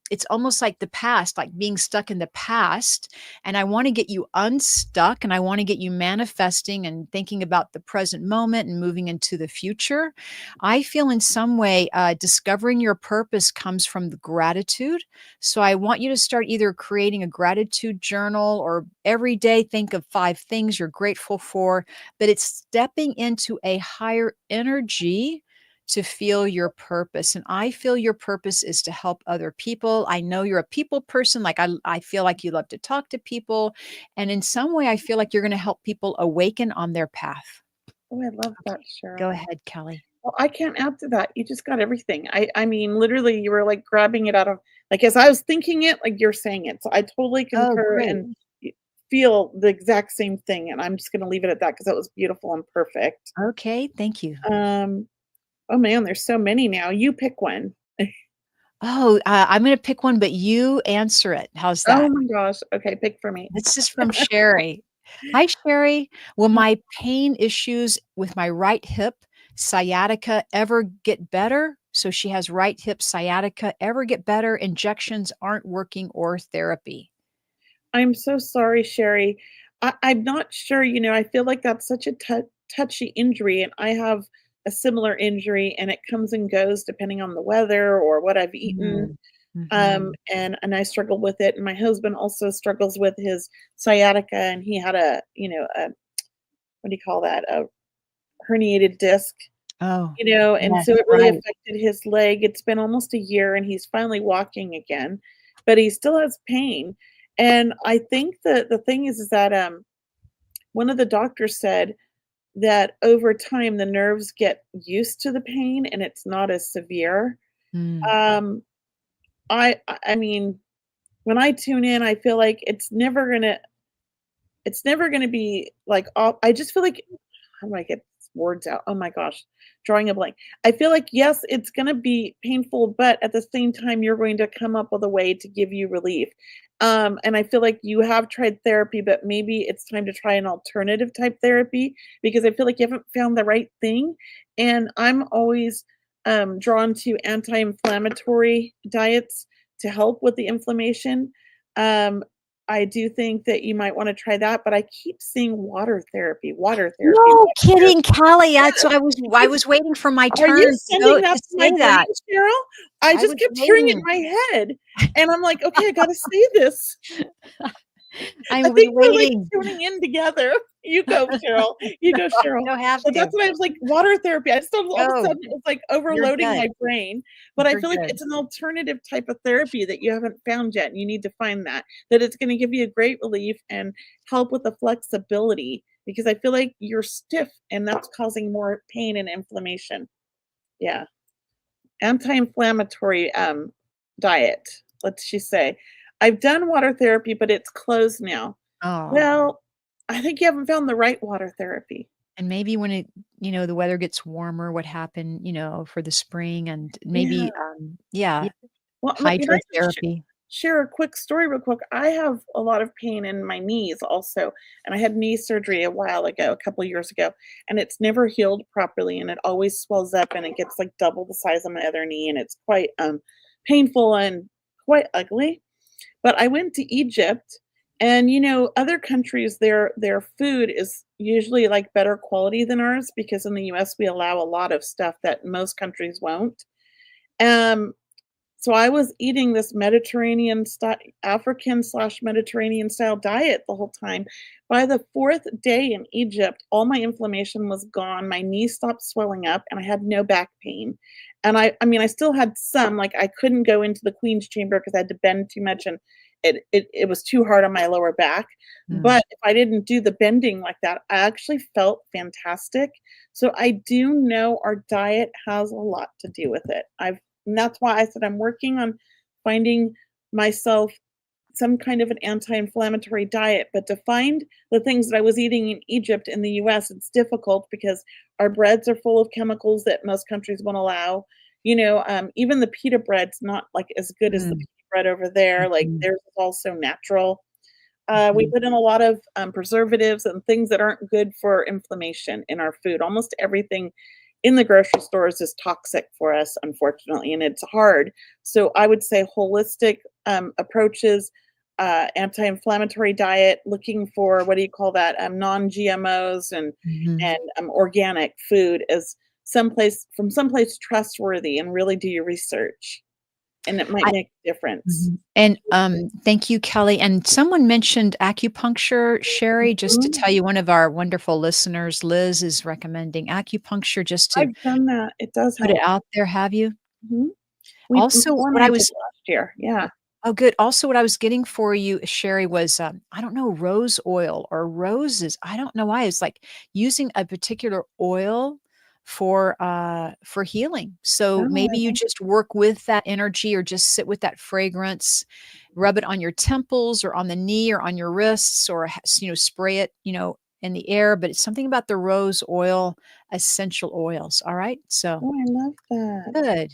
it's almost like the past, like being stuck in the past. And I want to get you unstuck, and I want to get you manifesting and thinking about the present moment and moving into the future. I feel in some way discovering your purpose comes from the gratitude. So I want you to start either creating a gratitude journal, or every day think of 5 things you're grateful for, but it's stepping into a higher energy to feel your purpose. And I feel your purpose is to help other people. I know you're a people person. Like I feel like you love to talk to people. And in some way, I feel like you're going to help people awaken on their path. Oh, I love that, Okay. Go Cheryl. ahead, Kelley. Well, I can't add to that. You just got everything. I mean, literally, you were like grabbing it out of like as I was thinking it, like you're saying it. So I totally Oh, concur great. and feel the exact same thing. And I'm just going to leave it at that because that was beautiful and perfect. Okay. Thank you. Oh man, there's so many now. You pick one. Oh, I'm going to pick one, but you answer it. How's Oh that? my gosh. Okay, pick for me. This is from Sherry. Hi, Sherry. Will my pain issues with my right hip sciatica ever get better? So she has right hip sciatica ever get better? Injections aren't working or therapy. I'm so sorry, Sherry. I'm not sure. I feel like that's such a touchy injury, and I have a similar injury, and it comes and goes depending on the weather or what I've eaten. Mm. Mhm. And I struggle with it, and my husband also struggles with his sciatica, and he had a what do you call that? A herniated disc, Oh, and yes, so it really right. affected his leg. It's been almost a year, and he's finally walking again, but he still has pain. And I think that the thing is that one of the doctors said that over time the nerves get used to the pain and it's not as severe. Mm. Um, I mean, when I tune in, I feel like it's never gonna be like all. I just feel like how do I get words out? Oh my gosh, drawing a blank. I feel like yes, it's gonna be painful, but at the same time, you're going to come up with a way to give you relief. And I feel like you have tried therapy, but maybe it's time to try an alternative type therapy because I feel like you haven't found the right thing. And I'm always drawn to anti-inflammatory diets to help with the inflammation. Um, I do think that you might wanna try that, but I keep seeing water therapy, water therapy, No water kidding, therapy. Kelly. That's Yes, what it I keeps was waiting for my are you turn to sending that to to my say brain, that. Cheryl? I I just was kept hearing it in waiting. my head, and I'm like, "Okay, I gotta say this." I I was think we're, like, waiting. tuning in together. You go, Cheryl. You No, go, I Cheryl. don't have But to. that's what I was like, water therapy. I just all of a Go. sudden, it was, like, You're overloading good. my brain, but I You're feel like good. it's an alternative type of therapy that you haven't found yet, and you need to find that it's gonna give you a great relief and help with the flexibility because I feel like you're stiff, and that's causing more pain and inflammation. Yeah. Anti-inflammatory, diet, let's just say. I've done water therapy, but it's closed now. Oh, Well, I think you haven't found the right water therapy. and maybe when the weather gets warmer, what happened, for the spring and Yeah. maybe, yeah, Well, can I just hydrotherapy. share a quick story real quick? I have a lot of pain in my knees also, and I had knee surgery a while ago, a couple years ago, and it's never healed properly, and it always swells up, and it gets like double the size of my other knee, and it's quite painful and quite ugly. But I went to Egypt, and other countries, their food is usually like better quality than ours because in the US we allow a lot of stuff that most countries won't. Um, so I was eating this Mediterranean style, African/Mediterranean style diet the whole time. By the fourth day in Egypt, all my inflammation was gone. My knee stopped swelling up, and I had no back pain. And I mean, I still had some, like I couldn't go into the queen's chamber because I had to bend too much, and it was too hard on my lower back. Mm. But if I didn't do the bending like that, I actually felt fantastic. So I do know our diet has a lot to do with it. And that's why I said I'm working on finding myself some kind of an anti-inflammatory diet, but to find the things that I was eating in Egypt in the US, it's difficult because our breads are full of chemicals that most countries won't allow. Even the pita bread's not like as good as the Mm. pita bread over there. Like Mhm. theirs is also natural. We Mhm. put in a lot of preservatives and things that aren't good for inflammation in our food. Almost everything in the grocery stores is toxic for us, unfortunately, and it's hard. So I would say holistic approaches, anti-inflammatory diet, looking for what do you call that? Non-GMOs Mhm. and organic food is someplace trustworthy, and really do your research. and it might make a difference. And thank you, Kelley. And someone mentioned acupuncture, Sherry, just to tell you, one of our wonderful listeners, Liz, is recommending acupuncture just to I've done that. It does put it help. out there. Have you? My Also, son what and I did was last year. Yeah. Oh, good. Also, what I was getting for you, Sherry, was, I don't know, rose oil or roses. I don't know why. It's like using a particular oil for healing. So Oh, maybe you I just work with that energy or just sit with that fragrance, rub it on your temples or on the knee or on your wrists or, spray it, in the air. But it's something about the rose oil, essential oils. All right. So oh, I love that. good.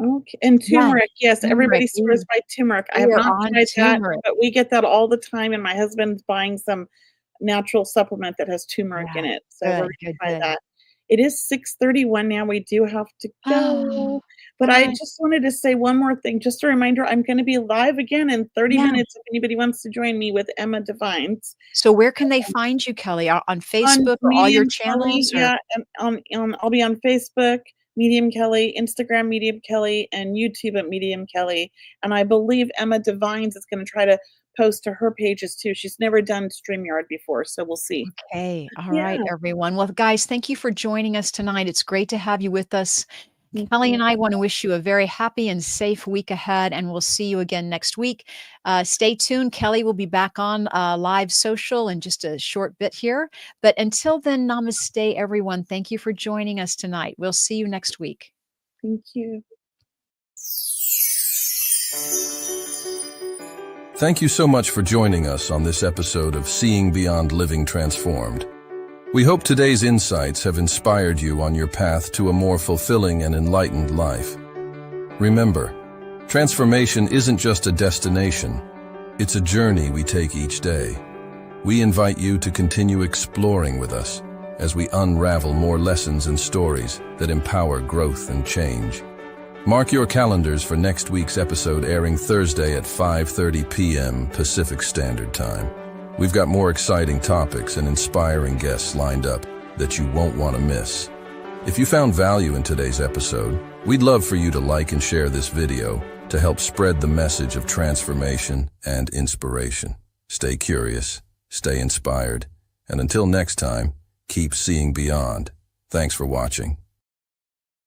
Okay, and Yeah. turmeric, yes, everybody Turmeric. swears by turmeric. I have We are not on tried that, turmeric. but we get that all the time, and my husband's buying some natural supplement that has turmeric Yeah. in it, so we're Good, gonna good, try good. that. It is 6:31 now, we do have to go, but I Alright. just wanted to say one more thing, just a reminder, I'm gonna be live again in 30 Yeah. minutes if anybody wants to join me with Emma Devines. So where can they find you, Kelley? On On Facebook or all your Medium Kelley, channels or yeah, and I'll be on Facebook, Medium Kelley, Instagram, Medium Kelley, and YouTube at Medium Kelley, and I believe Emma Devines is gonna try to post to her pages too. She's never done StreamYard before, so we'll see. Okay. All Yeah, right, everyone. Well, guys, thank you for joining us tonight. It's great to have you with us. thank Kelley you. and I want to wish you a very happy and safe week ahead, and we'll see you again next week. Stay tuned. Kelley will be back on live social in just a short bit here. But until then, namaste, everyone. Thank you for joining us tonight. We'll see you next week. Thank you. Thank you so much for joining us on this episode of Seeing Beyond Living Transformed. We hope today's insights have inspired you on your path to a more fulfilling and enlightened life. Remember, transformation isn't just a destination, it's a journey we take each day. We invite you to continue exploring with us as we unravel more lessons and stories that empower growth and change. Mark your calendars for next week's episode airing Thursday at 5:30 p.m. Pacific Standard Time. We've got more exciting topics and inspiring guests lined up that you won't want to miss. If you found value in today's episode, we'd love for you to like and share this video to help spread the message of transformation and inspiration. Stay curious, stay inspired, and until next time, keep seeing beyond. Thanks for watching.